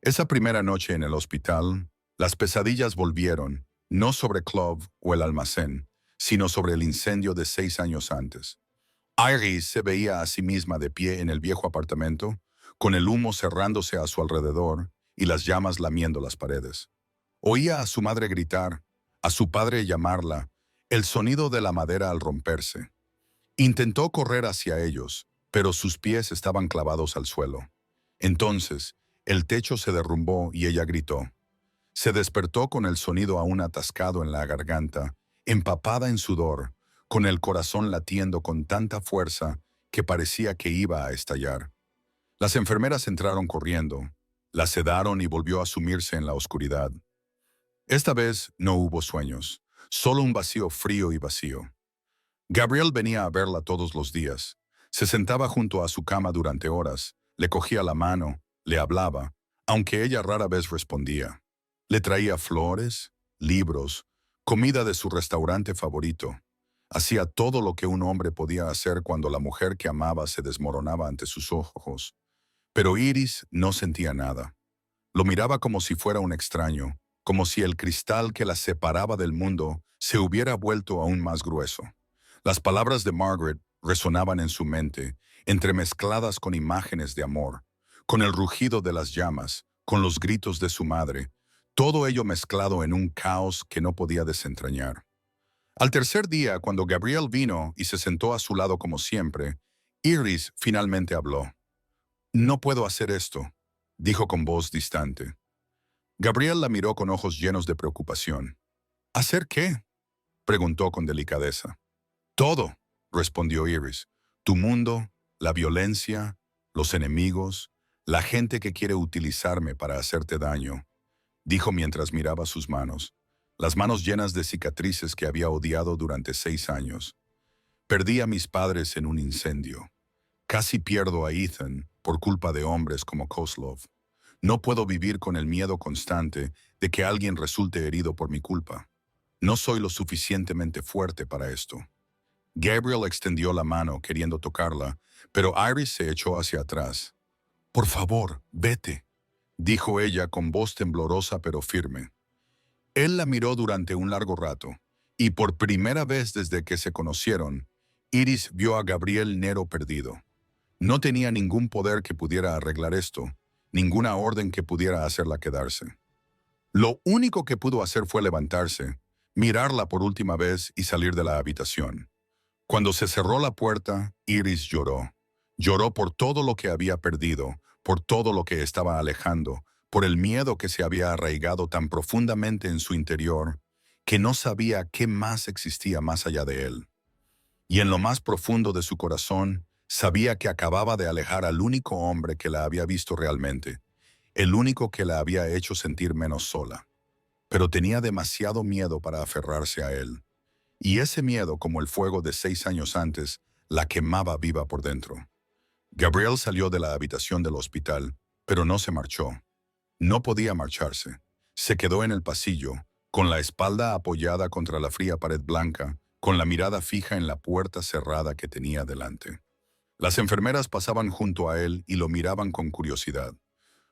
Esa primera noche en el hospital, las pesadillas volvieron, no sobre Clove o el almacén, sino sobre el incendio de 6 años antes. Iris se veía a sí misma de pie en el viejo apartamento, con el humo cerrándose a su alrededor y las llamas lamiendo las paredes. Oía a su madre gritar, a su padre llamarla, el sonido de la madera al romperse. Intentó correr hacia ellos, pero sus pies estaban clavados al suelo. Entonces, el techo se derrumbó y ella gritó. Se despertó con el sonido aún atascado en la garganta, empapada en sudor, con el corazón latiendo con tanta fuerza que parecía que iba a estallar. Las enfermeras entraron corriendo, la sedaron y volvió a sumirse en la oscuridad. Esta vez no hubo sueños, solo un vacío frío y vacío. Gabriel venía a verla todos los días. Se sentaba junto a su cama durante horas, le cogía la mano, le hablaba, aunque ella rara vez respondía. Le traía flores, libros, comida de su restaurante favorito. Hacía todo lo que un hombre podía hacer cuando la mujer que amaba se desmoronaba ante sus ojos. Pero Iris no sentía nada. Lo miraba como si fuera un extraño, como si el cristal que la separaba del mundo se hubiera vuelto aún más grueso. Las palabras de Margaret resonaban en su mente, entremezcladas con imágenes de amor, con el rugido de las llamas, con los gritos de su madre, todo ello mezclado en un caos que no podía desentrañar. Al tercer día, cuando Gabriel vino y se sentó a su lado como siempre, Iris finalmente habló. «No puedo hacer esto», dijo con voz distante. Gabriel la miró con ojos llenos de preocupación. «¿Hacer qué?», preguntó con delicadeza. «Todo», respondió Iris. «Tu mundo, la violencia, los enemigos, la gente que quiere utilizarme para hacerte daño», dijo mientras miraba sus manos, las manos llenas de cicatrices que había odiado durante 6 años. «Perdí a mis padres en un incendio. Casi pierdo a Ethan por culpa de hombres como Kozlov. No puedo vivir con el miedo constante de que alguien resulte herido por mi culpa. No soy lo suficientemente fuerte para esto». Gabriel extendió la mano queriendo tocarla, pero Iris se echó hacia atrás. «Por favor, vete», dijo ella con voz temblorosa pero firme. Él la miró durante un largo rato, y por primera vez desde que se conocieron, Iris vio a Gabriel Nero perdido. No tenía ningún poder que pudiera arreglar esto, ninguna orden que pudiera hacerla quedarse. Lo único que pudo hacer fue levantarse, mirarla por última vez y salir de la habitación. Cuando se cerró la puerta, Iris lloró. Lloró por todo lo que había perdido, por todo lo que estaba alejando, por el miedo que se había arraigado tan profundamente en su interior, que no sabía qué más existía más allá de él. Y en lo más profundo de su corazón, sabía que acababa de alejar al único hombre que la había visto realmente, el único que la había hecho sentir menos sola. Pero tenía demasiado miedo para aferrarse a él. Y ese miedo, como el fuego de 6 años antes, la quemaba viva por dentro. Gabriel salió de la habitación del hospital, pero no se marchó. No podía marcharse. Se quedó en el pasillo, con la espalda apoyada contra la fría pared blanca, con la mirada fija en la puerta cerrada que tenía delante. Las enfermeras pasaban junto a él y lo miraban con curiosidad.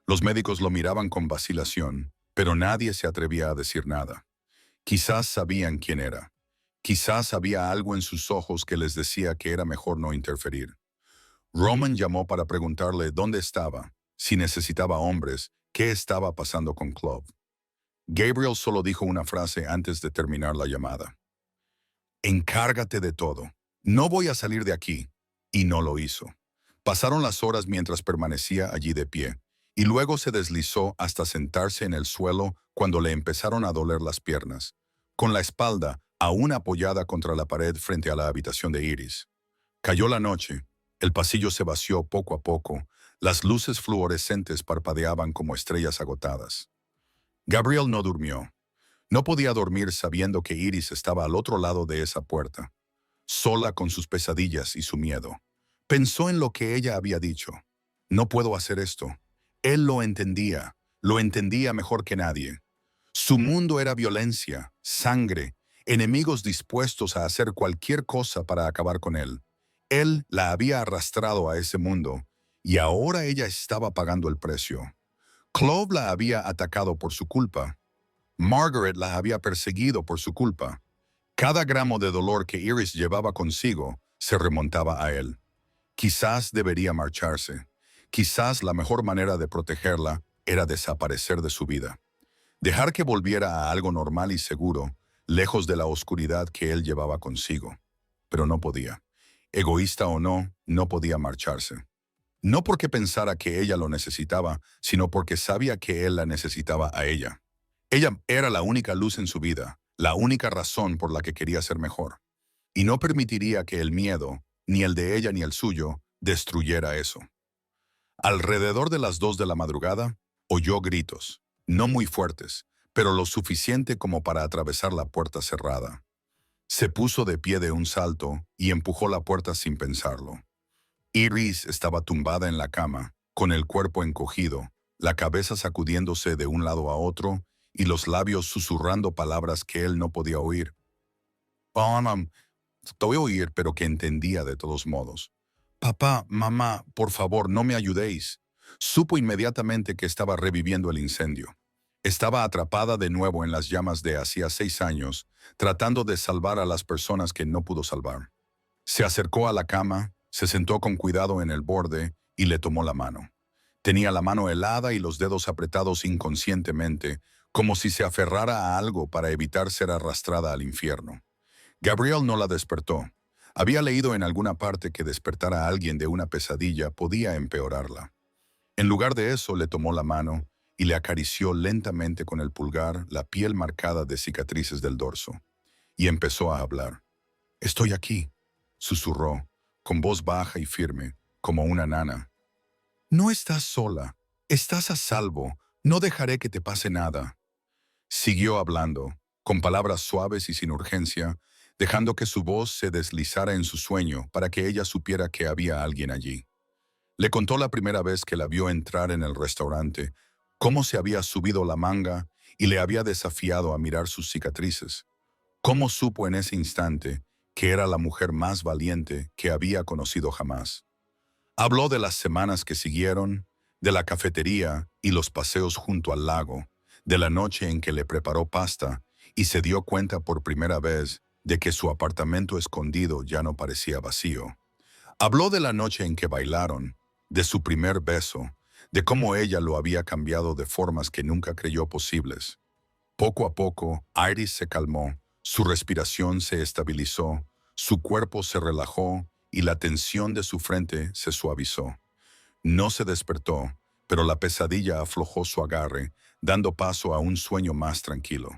Los médicos lo miraban con vacilación, pero nadie se atrevía a decir nada. Quizás sabían quién era. Quizás había algo en sus ojos que les decía que era mejor no interferir. Roman llamó para preguntarle dónde estaba, si necesitaba hombres, qué estaba pasando con Clove. Gabriel solo dijo una frase antes de terminar la llamada. «Encárgate de todo. No voy a salir de aquí». Y no lo hizo. Pasaron las horas mientras permanecía allí de pie, y luego se deslizó hasta sentarse en el suelo cuando le empezaron a doler las piernas, con la espalda aún apoyada contra la pared frente a la habitación de Iris. Cayó la noche, el pasillo se vació poco a poco, las luces fluorescentes parpadeaban como estrellas agotadas. Gabriel no durmió. No podía dormir sabiendo que Iris estaba al otro lado de esa puerta, sola con sus pesadillas y su miedo. Pensó en lo que ella había dicho. «No puedo hacer esto». Él lo entendía mejor que nadie. Su mundo era violencia, sangre, enemigos dispuestos a hacer cualquier cosa para acabar con él. Él la había arrastrado a ese mundo, y ahora ella estaba pagando el precio. Clove la había atacado por su culpa. Margaret la había perseguido por su culpa. Cada gramo de dolor que Iris llevaba consigo se remontaba a él. Quizás debería marcharse. Quizás la mejor manera de protegerla era desaparecer de su vida. Dejar que volviera a algo normal y seguro, lejos de la oscuridad que él llevaba consigo. Pero no podía. Egoísta o no, no podía marcharse. No porque pensara que ella lo necesitaba, sino porque sabía que él la necesitaba a ella. Ella era la única luz en su vida, la única razón por la que quería ser mejor. Y no permitiría que el miedo, ni el de ella ni el suyo, destruyera eso. Alrededor de las 2 de la madrugada, oyó gritos, no muy fuertes, pero lo suficiente como para atravesar la puerta cerrada. Se puso de pie de un salto y empujó la puerta sin pensarlo. Iris estaba tumbada en la cama, con el cuerpo encogido, la cabeza sacudiéndose de un lado a otro y los labios susurrando palabras que él no podía oír. Te voy a oír, pero que entendía de todos modos. Papá, mamá, por favor, no me ayudéis. Supo inmediatamente que estaba reviviendo el incendio. Estaba atrapada de nuevo en las llamas de hacía 6 años, tratando de salvar a las personas que no pudo salvar. Se acercó a la cama, se sentó con cuidado en el borde y le tomó la mano. Tenía la mano helada y los dedos apretados inconscientemente, como si se aferrara a algo para evitar ser arrastrada al infierno. Gabriel no la despertó. Había leído en alguna parte que despertar a alguien de una pesadilla podía empeorarla. En lugar de eso, le tomó la mano y le acarició lentamente con el pulgar la piel marcada de cicatrices del dorso. Y empezó a hablar. «Estoy aquí», susurró, con voz baja y firme, como una nana. «No estás sola. Estás a salvo. No dejaré que te pase nada». Siguió hablando, con palabras suaves y sin urgencia, dejando que su voz se deslizara en su sueño para que ella supiera que había alguien allí. Le contó la primera vez que la vio entrar en el restaurante, cómo se había subido la manga y le había desafiado a mirar sus cicatrices. Cómo supo en ese instante que era la mujer más valiente que había conocido jamás. Habló de las semanas que siguieron, de la cafetería y los paseos junto al lago, de la noche en que le preparó pasta y se dio cuenta por primera vez de que su apartamento escondido ya no parecía vacío. Habló de la noche en que bailaron, de su primer beso, de cómo ella lo había cambiado de formas que nunca creyó posibles. Poco a poco, Iris se calmó, su respiración se estabilizó, su cuerpo se relajó y la tensión de su frente se suavizó. No se despertó, pero la pesadilla aflojó su agarre, dando paso a un sueño más tranquilo.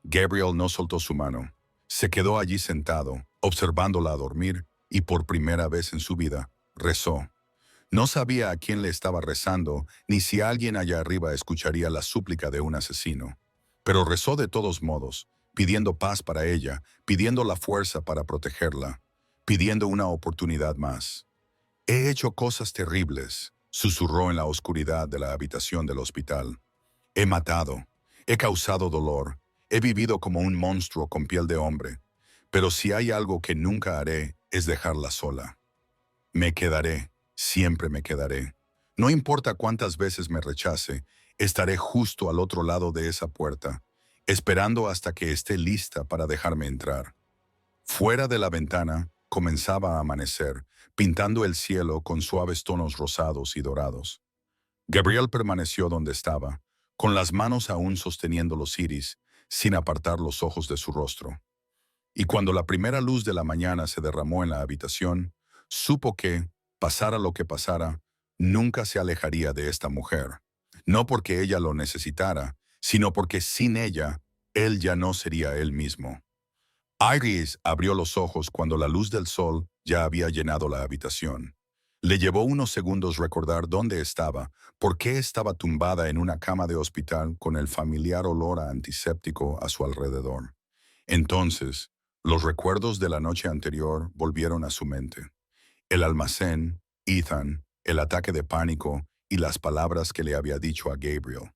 Gabriel no soltó su mano. Se quedó allí sentado, observándola dormir, y por primera vez en su vida, rezó. No sabía a quién le estaba rezando, ni si alguien allá arriba escucharía la súplica de un asesino. Pero rezó de todos modos, pidiendo paz para ella, pidiendo la fuerza para protegerla, pidiendo una oportunidad más. «He hecho cosas terribles», susurró en la oscuridad de la habitación del hospital. «He matado, he causado dolor, he vivido como un monstruo con piel de hombre, pero si hay algo que nunca haré es dejarla sola. Me quedaré, siempre me quedaré. No importa cuántas veces me rechace, estaré justo al otro lado de esa puerta, esperando hasta que esté lista para dejarme entrar». Fuera de la ventana comenzaba a amanecer, pintando el cielo con suaves tonos rosados y dorados. Gabriel permaneció donde estaba, con las manos aún sosteniendo los iris, sin apartar los ojos de su rostro. Y cuando la primera luz de la mañana se derramó en la habitación, supo que, pasara lo que pasara, nunca se alejaría de esta mujer. No porque ella lo necesitara, sino porque sin ella, él ya no sería él mismo. Iris abrió los ojos cuando la luz del sol ya había llenado la habitación. Le llevó unos segundos recordar dónde estaba, por qué estaba tumbada en una cama de hospital con el familiar olor a antiséptico a su alrededor. Entonces, los recuerdos de la noche anterior volvieron a su mente. El almacén, Ethan, el ataque de pánico y las palabras que le había dicho a Gabriel.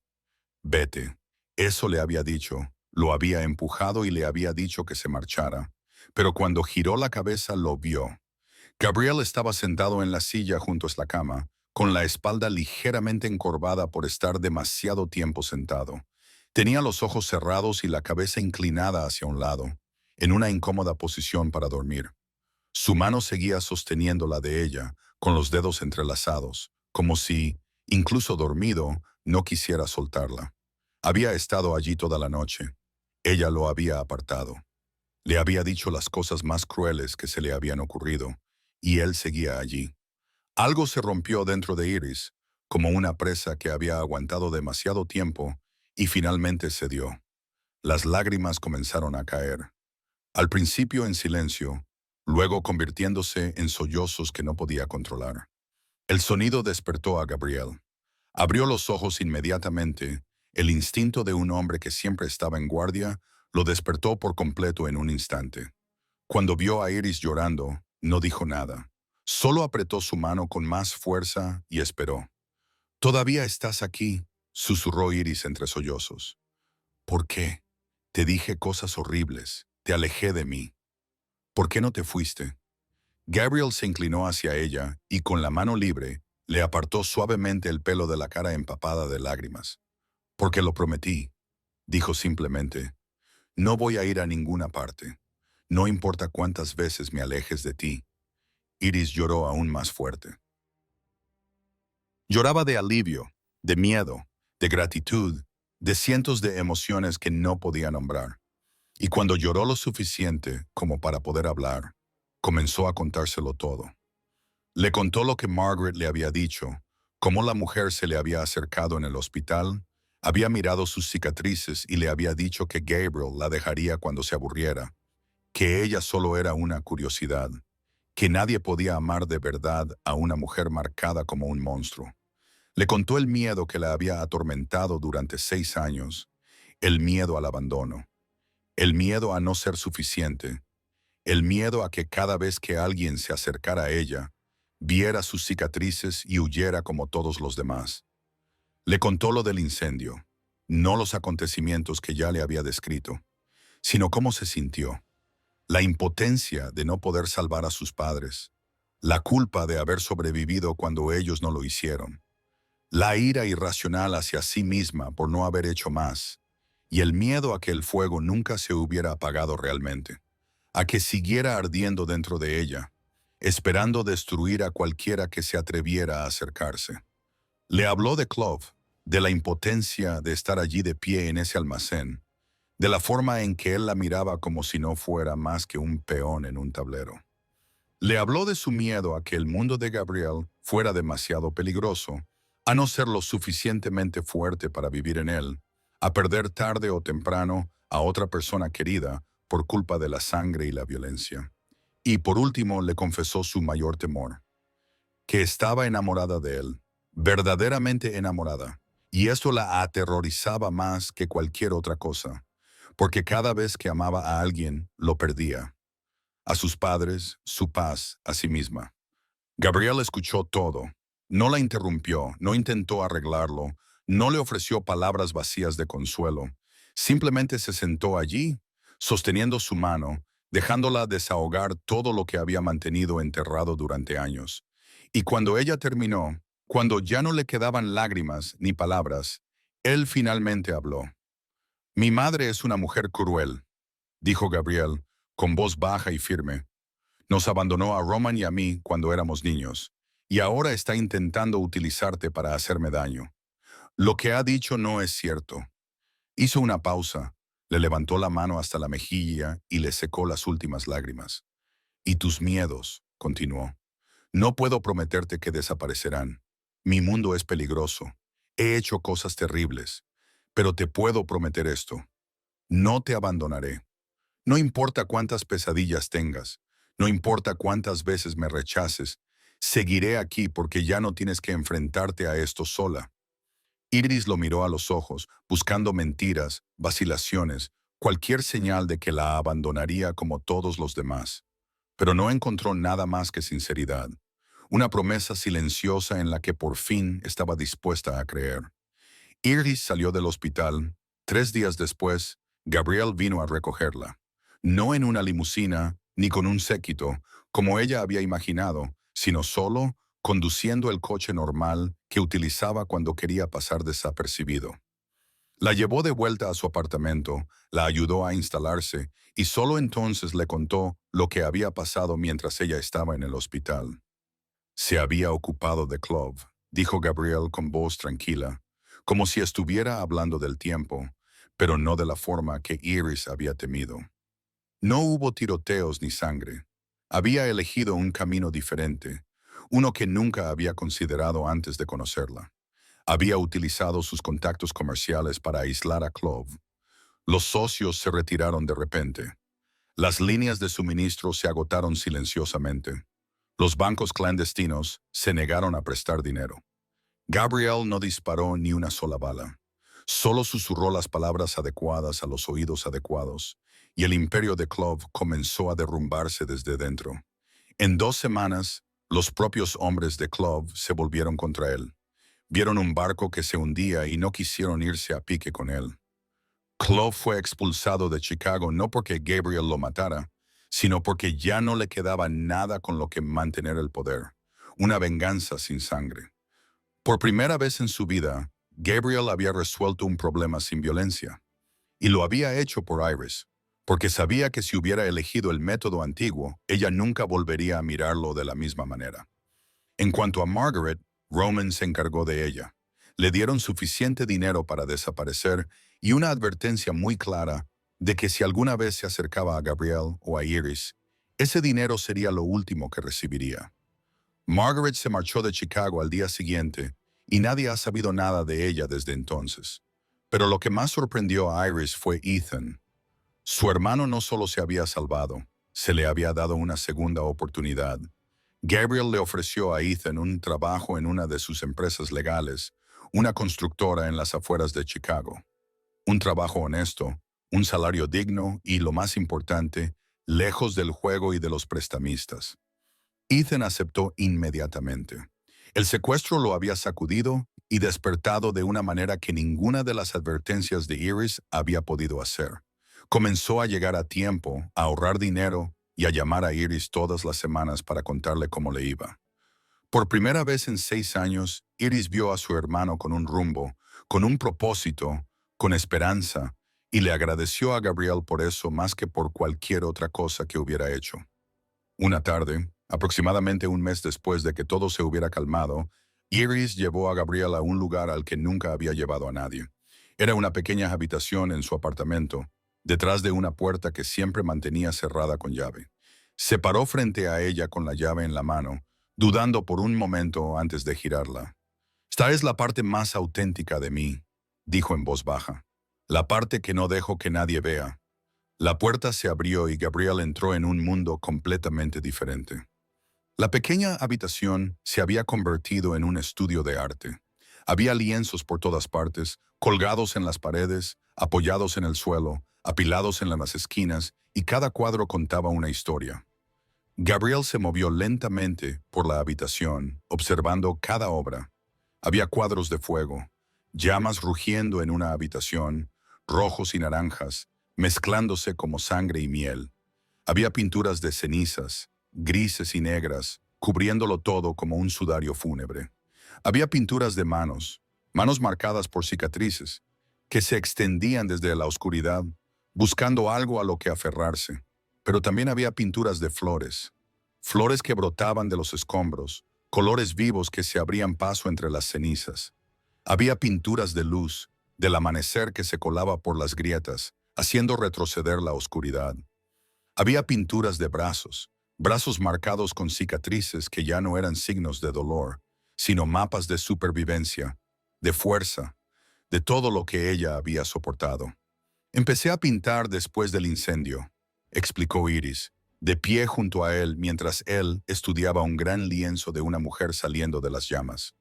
«Vete». Eso le había dicho, lo había empujado y le había dicho que se marchara. Pero cuando giró la cabeza lo vio. Gabriel estaba sentado en la silla junto a la cama, con la espalda ligeramente encorvada por estar demasiado tiempo sentado. Tenía los ojos cerrados y la cabeza inclinada hacia un lado, en una incómoda posición para dormir. Su mano seguía sosteniendo la de ella, con los dedos entrelazados, como si, incluso dormido, no quisiera soltarla. Había estado allí toda la noche. Ella lo había apartado. Le había dicho las cosas más crueles que se le habían ocurrido, y él seguía allí. Algo se rompió dentro de Iris, como una presa que había aguantado demasiado tiempo, y finalmente cedió. Las lágrimas comenzaron a caer. Al principio en silencio, luego convirtiéndose en sollozos que no podía controlar. El sonido despertó a Gabriel. Abrió los ojos inmediatamente. El instinto de un hombre que siempre estaba en guardia lo despertó por completo en un instante. Cuando vio a Iris llorando, no dijo nada. Solo apretó su mano con más fuerza y esperó. «Todavía estás aquí», susurró Iris entre sollozos. «¿Por qué? Te dije cosas horribles. Te alejé de mí. ¿Por qué no te fuiste?» Gabriel se inclinó hacia ella y con la mano libre le apartó suavemente el pelo de la cara empapada de lágrimas. «Porque lo prometí», dijo simplemente. «No voy a ir a ninguna parte. No importa cuántas veces me alejes de ti». Iris lloró aún más fuerte. Lloraba de alivio, de miedo, de gratitud, de cientos de emociones que no podía nombrar. Y cuando lloró lo suficiente como para poder hablar, comenzó a contárselo todo. Le contó lo que Margaret le había dicho, cómo la mujer se le había acercado en el hospital, había mirado sus cicatrices y le había dicho que Gabriel la dejaría cuando se aburriera, que ella solo era una curiosidad, que nadie podía amar de verdad a una mujer marcada como un monstruo. Le contó el miedo que la había atormentado durante 6 años, el miedo al abandono, el miedo a no ser suficiente, el miedo a que cada vez que alguien se acercara a ella, viera sus cicatrices y huyera como todos los demás. Le contó lo del incendio, no los acontecimientos que ya le había descrito, sino cómo se sintió. La impotencia de no poder salvar a sus padres, la culpa de haber sobrevivido cuando ellos no lo hicieron, la ira irracional hacia sí misma por no haber hecho más, y el miedo a que el fuego nunca se hubiera apagado realmente, a que siguiera ardiendo dentro de ella, esperando destruir a cualquiera que se atreviera a acercarse. Le habló de Clove, de la impotencia de estar allí de pie en ese almacén, de la forma en que él la miraba como si no fuera más que un peón en un tablero. Le habló de su miedo a que el mundo de Gabriel fuera demasiado peligroso, a no ser lo suficientemente fuerte para vivir en él, a perder tarde o temprano a otra persona querida por culpa de la sangre y la violencia. Y por último le confesó su mayor temor, que estaba enamorada de él, verdaderamente enamorada, y esto la aterrorizaba más que cualquier otra cosa, porque cada vez que amaba a alguien, lo perdía. A sus padres, su paz, a sí misma. Gabriel escuchó todo. No la interrumpió, no intentó arreglarlo, no le ofreció palabras vacías de consuelo. Simplemente se sentó allí, sosteniendo su mano, dejándola desahogar todo lo que había mantenido enterrado durante años. Y cuando ella terminó, cuando ya no le quedaban lágrimas ni palabras, él finalmente habló. «Mi madre es una mujer cruel», dijo Gabriel, con voz baja y firme. «Nos abandonó a Roman y a mí cuando éramos niños, y ahora está intentando utilizarte para hacerme daño. Lo que ha dicho no es cierto». Hizo una pausa, le levantó la mano hasta la mejilla y le secó las últimas lágrimas. «Y tus miedos», continuó. «No puedo prometerte que desaparecerán. Mi mundo es peligroso. He hecho cosas terribles. Pero te puedo prometer esto. No te abandonaré. No importa cuántas pesadillas tengas, no importa cuántas veces me rechaces, seguiré aquí porque ya no tienes que enfrentarte a esto sola». Iris lo miró a los ojos, buscando mentiras, vacilaciones, cualquier señal de que la abandonaría como todos los demás. Pero no encontró nada más que sinceridad, una promesa silenciosa en la que por fin estaba dispuesta a creer. Iris salió del hospital. 3 días después, Gabriel vino a recogerla. No en una limusina, ni con un séquito, como ella había imaginado, sino solo, conduciendo el coche normal que utilizaba cuando quería pasar desapercibido. La llevó de vuelta a su apartamento, la ayudó a instalarse y solo entonces le contó lo que había pasado mientras ella estaba en el hospital. «Se había ocupado de Clove», dijo Gabriel con voz tranquila, como si estuviera hablando del tiempo, pero no de la forma que Iris había temido. No hubo tiroteos ni sangre. Había elegido un camino diferente, uno que nunca había considerado antes de conocerla. Había utilizado sus contactos comerciales para aislar a Clove. Los socios se retiraron de repente. Las líneas de suministro se agotaron silenciosamente. Los bancos clandestinos se negaron a prestar dinero. Gabriel no disparó ni una sola bala. Solo susurró las palabras adecuadas a los oídos adecuados, y el imperio de Clove comenzó a derrumbarse desde dentro. En 2 semanas, los propios hombres de Clove se volvieron contra él. Vieron un barco que se hundía y no quisieron irse a pique con él. Clove fue expulsado de Chicago no porque Gabriel lo matara, sino porque ya no le quedaba nada con lo que mantener el poder. Una venganza sin sangre. Por primera vez en su vida, Gabriel había resuelto un problema sin violencia. Y lo había hecho por Iris, porque sabía que si hubiera elegido el método antiguo, ella nunca volvería a mirarlo de la misma manera. En cuanto a Margaret, Roman se encargó de ella. Le dieron suficiente dinero para desaparecer y una advertencia muy clara de que si alguna vez se acercaba a Gabriel o a Iris, ese dinero sería lo último que recibiría. Margaret se marchó de Chicago al día siguiente y nadie ha sabido nada de ella desde entonces. Pero lo que más sorprendió a Iris fue Ethan. Su hermano no solo se había salvado, se le había dado una segunda oportunidad. Gabriel le ofreció a Ethan un trabajo en una de sus empresas legales, una constructora en las afueras de Chicago. Un trabajo honesto, un salario digno y, lo más importante, lejos del juego y de los prestamistas. Ethan aceptó inmediatamente. El secuestro lo había sacudido y despertado de una manera que ninguna de las advertencias de Iris había podido hacer. Comenzó a llegar a tiempo, a ahorrar dinero y a llamar a Iris todas las semanas para contarle cómo le iba. Por primera vez en 6 años, Iris vio a su hermano con un rumbo, con un propósito, con esperanza, y le agradeció a Gabriel por eso más que por cualquier otra cosa que hubiera hecho. Una tarde, aproximadamente un mes después de que todo se hubiera calmado, Iris llevó a Gabriel a un lugar al que nunca había llevado a nadie. Era una pequeña habitación en su apartamento, detrás de una puerta que siempre mantenía cerrada con llave. Se paró frente a ella con la llave en la mano, dudando por un momento antes de girarla. «Esta es la parte más auténtica de mí», dijo en voz baja. «La parte que no dejo que nadie vea». La puerta se abrió y Gabriel entró en un mundo completamente diferente. La pequeña habitación se había convertido en un estudio de arte. Había lienzos por todas partes, colgados en las paredes, apoyados en el suelo, apilados en las esquinas, y cada cuadro contaba una historia. Gabriel se movió lentamente por la habitación, observando cada obra. Había cuadros de fuego, llamas rugiendo en una habitación, rojos y naranjas, mezclándose como sangre y miel. Había pinturas de cenizas, grises y negras, cubriéndolo todo como un sudario fúnebre. Había pinturas de manos, manos marcadas por cicatrices, que se extendían desde la oscuridad, buscando algo a lo que aferrarse. Pero también había pinturas de flores, flores que brotaban de los escombros, colores vivos que se abrían paso entre las cenizas. Había pinturas de luz, del amanecer que se colaba por las grietas, haciendo retroceder la oscuridad. Había pinturas de brazos, brazos marcados con cicatrices que ya no eran signos de dolor, sino mapas de supervivencia, de fuerza, de todo lo que ella había soportado. «Empecé a pintar después del incendio», explicó Iris, de pie junto a él mientras él estudiaba un gran lienzo de una mujer saliendo de las llamas.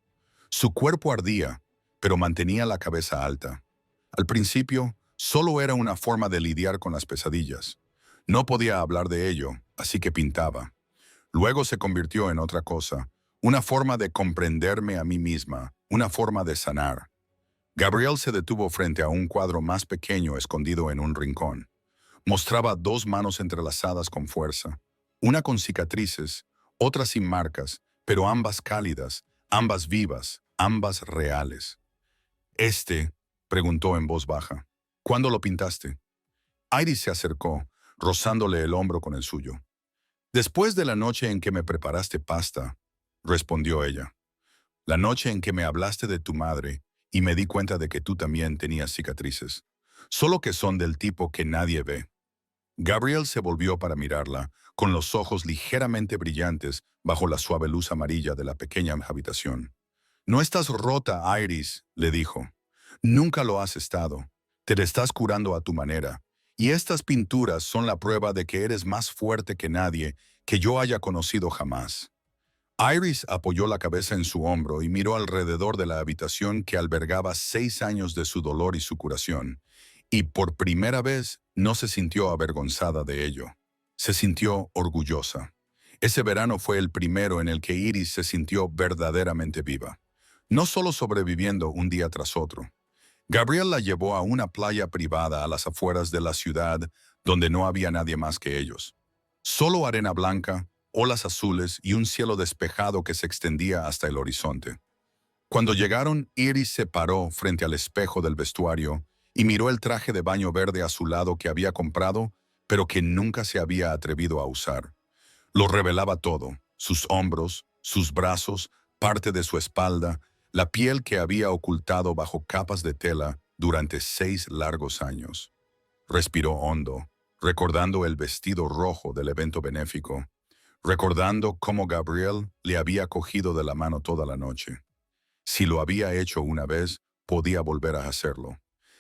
Su cuerpo ardía, pero mantenía la cabeza alta. Al principio, solo era una forma de lidiar con las pesadillas. No podía hablar de ello, así que pintaba. Luego se convirtió en otra cosa, una forma de comprenderme a mí misma, una forma de sanar. Gabriel se detuvo frente a un cuadro más pequeño escondido en un rincón. Mostraba 2 manos entrelazadas con fuerza, una con cicatrices, otra sin marcas, pero ambas cálidas, ambas vivas, ambas reales. «¿Este?» preguntó en voz baja. «¿Cuándo lo pintaste?» Iris se acercó, rozándole el hombro con el suyo. «Después de la noche en que me preparaste pasta», respondió ella. «La noche en que me hablaste de tu madre y me di cuenta de que tú también tenías cicatrices, solo que son del tipo que nadie ve». Gabriel se volvió para mirarla, con los ojos ligeramente brillantes bajo la suave luz amarilla de la pequeña habitación. «No estás rota, Iris», le dijo. «Nunca lo has estado. Te la estás curando a tu manera. Y estas pinturas son la prueba de que eres más fuerte que nadie que yo haya conocido jamás». Iris apoyó la cabeza en su hombro y miró alrededor de la habitación que albergaba 6 años de su dolor y su curación, y por primera vez no se sintió avergonzada de ello. Se sintió orgullosa. Ese verano fue el primero en el que Iris se sintió verdaderamente viva, no solo sobreviviendo un día tras otro. Gabriel la llevó a una playa privada a las afueras de la ciudad donde no había nadie más que ellos. Solo arena blanca, olas azules y un cielo despejado que se extendía hasta el horizonte. Cuando llegaron, Iris se paró frente al espejo del vestuario y miró el traje de baño verde azulado que había comprado, pero que nunca se había atrevido a usar. Lo revelaba todo: sus hombros, sus brazos, parte de su espalda, la piel que había ocultado bajo capas de tela durante 6 largos años. Respiró hondo, recordando el vestido rojo del evento benéfico, recordando cómo Gabriel le había cogido de la mano toda la noche. Si lo había hecho una vez, podía volver a hacerlo.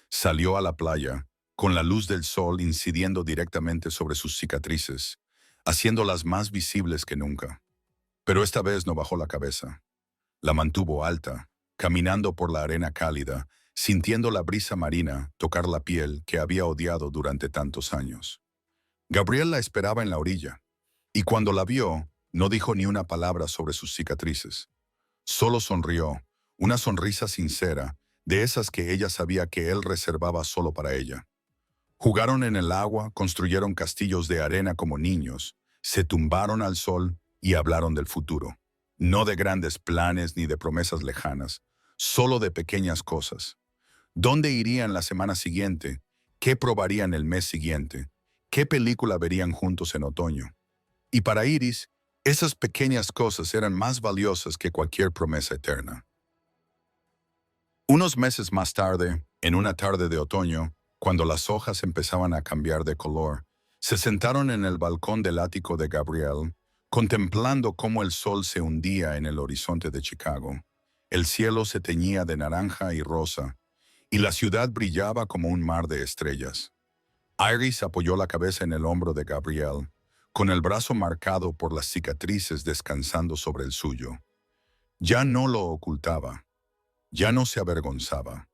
Salió a la playa, con la luz del sol incidiendo directamente sobre sus cicatrices, haciéndolas más visibles que nunca. Pero esta vez no bajó la cabeza. La mantuvo alta, caminando por la arena cálida, sintiendo la brisa marina tocar la piel que había odiado durante tantos años. Gabriel la esperaba en la orilla, y cuando la vio, no dijo ni una palabra sobre sus cicatrices. Solo sonrió, una sonrisa sincera, de esas que ella sabía que él reservaba solo para ella. Jugaron en el agua, construyeron castillos de arena como niños, se tumbaron al sol y hablaron del futuro. No de grandes planes ni de promesas lejanas, solo de pequeñas cosas. ¿Dónde irían la semana siguiente? ¿Qué probarían el mes siguiente? ¿Qué película verían juntos en otoño? Y para Iris, esas pequeñas cosas eran más valiosas que cualquier promesa eterna. Unos meses más tarde, en una tarde de otoño, cuando las hojas empezaban a cambiar de color, se sentaron en el balcón del ático de Gabriel, contemplando cómo el sol se hundía en el horizonte de Chicago. El cielo se teñía de naranja y rosa, y la ciudad brillaba como un mar de estrellas. Iris apoyó la cabeza en el hombro de Gabriel, con el brazo marcado por las cicatrices descansando sobre el suyo. Ya no lo ocultaba, ya no se avergonzaba.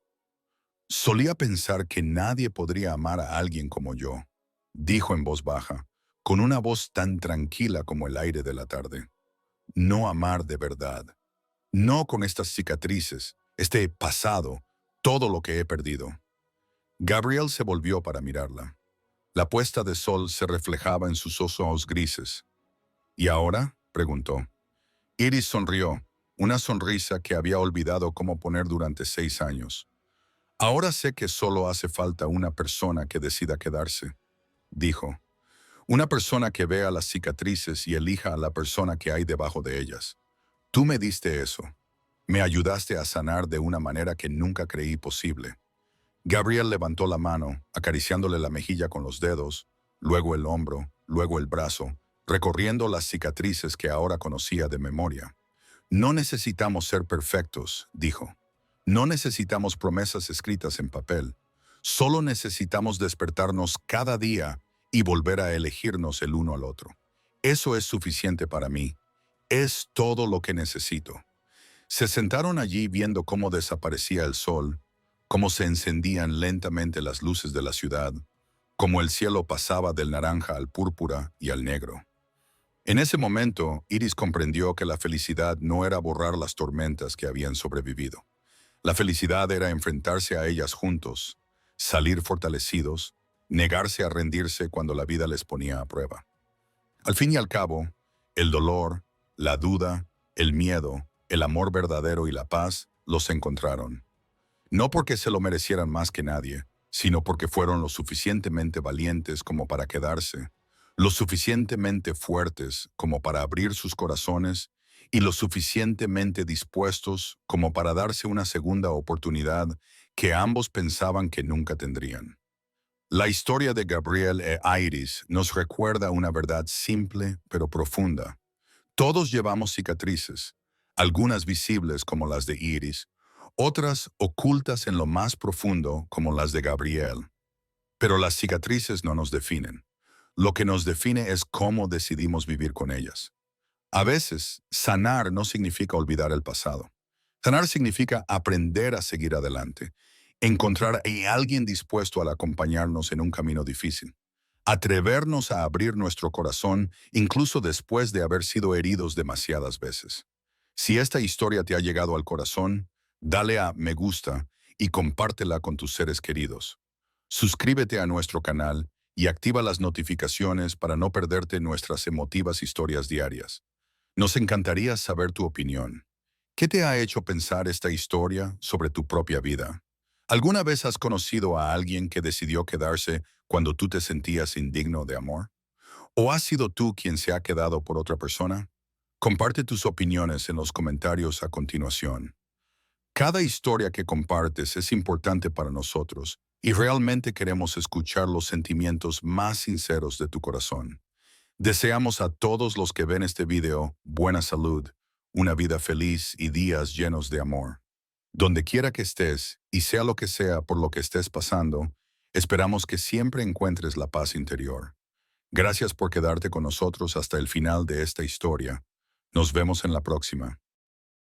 Solía pensar que nadie podría amar a alguien como yo, dijo en voz baja, con una voz tan tranquila como el aire de la tarde. No amar de verdad. No con estas cicatrices, este pasado, todo lo que he perdido. Gabriel se volvió para mirarla. La puesta de sol se reflejaba en sus ojos grises. ¿Y ahora?, preguntó. Iris sonrió, una sonrisa que había olvidado cómo poner durante 6 años. Ahora sé que solo hace falta una persona que decida quedarse, dijo. Una persona que vea las cicatrices y elija a la persona que hay debajo de ellas. Tú me diste eso. Me ayudaste a sanar de una manera que nunca creí posible. Gabriel levantó la mano, acariciándole la mejilla con los dedos, luego el hombro, luego el brazo, recorriendo las cicatrices que ahora conocía de memoria. No necesitamos ser perfectos, dijo. No necesitamos promesas escritas en papel. Solo necesitamos despertarnos cada día y volver a elegirnos el uno al otro. Eso es suficiente para mí. Es todo lo que necesito. Se sentaron allí viendo cómo desaparecía el sol, cómo se encendían lentamente las luces de la ciudad, cómo el cielo pasaba del naranja al púrpura y al negro. En ese momento, Iris comprendió que la felicidad no era borrar las tormentas que habían sobrevivido. La felicidad era enfrentarse a ellas juntos, salir fortalecidos, negarse a rendirse cuando la vida les ponía a prueba. Al fin y al cabo, el dolor, la duda, el miedo, el amor verdadero y la paz los encontraron. No porque se lo merecieran más que nadie, sino porque fueron lo suficientemente valientes como para quedarse, lo suficientemente fuertes como para abrir sus corazones y lo suficientemente dispuestos como para darse una segunda oportunidad que ambos pensaban que nunca tendrían. La historia de Gabriel e Iris nos recuerda una verdad simple pero profunda. Todos llevamos cicatrices, algunas visibles como las de Iris, otras ocultas en lo más profundo como las de Gabriel. Pero las cicatrices no nos definen. Lo que nos define es cómo decidimos vivir con ellas. A veces, sanar no significa olvidar el pasado. Sanar significa aprender a seguir adelante, encontrar a alguien dispuesto a acompañarnos en un camino difícil, atrevernos a abrir nuestro corazón incluso después de haber sido heridos demasiadas veces. Si esta historia te ha llegado al corazón, dale a me gusta y compártela con tus seres queridos. Suscríbete a nuestro canal y activa las notificaciones para no perderte nuestras emotivas historias diarias. Nos encantaría saber tu opinión. ¿Qué te ha hecho pensar esta historia sobre tu propia vida? ¿Alguna vez has conocido a alguien que decidió quedarse cuando tú te sentías indigno de amor? ¿O has sido tú quien se ha quedado por otra persona? Comparte tus opiniones en los comentarios a continuación. Cada historia que compartes es importante para nosotros y realmente queremos escuchar los sentimientos más sinceros de tu corazón. Deseamos a todos los que ven este video buena salud, una vida feliz y días llenos de amor. Donde quiera que estés y sea lo que sea por lo que estés pasando, esperamos que siempre encuentres la paz interior. Gracias por quedarte con nosotros hasta el final de esta historia. Nos vemos en la próxima.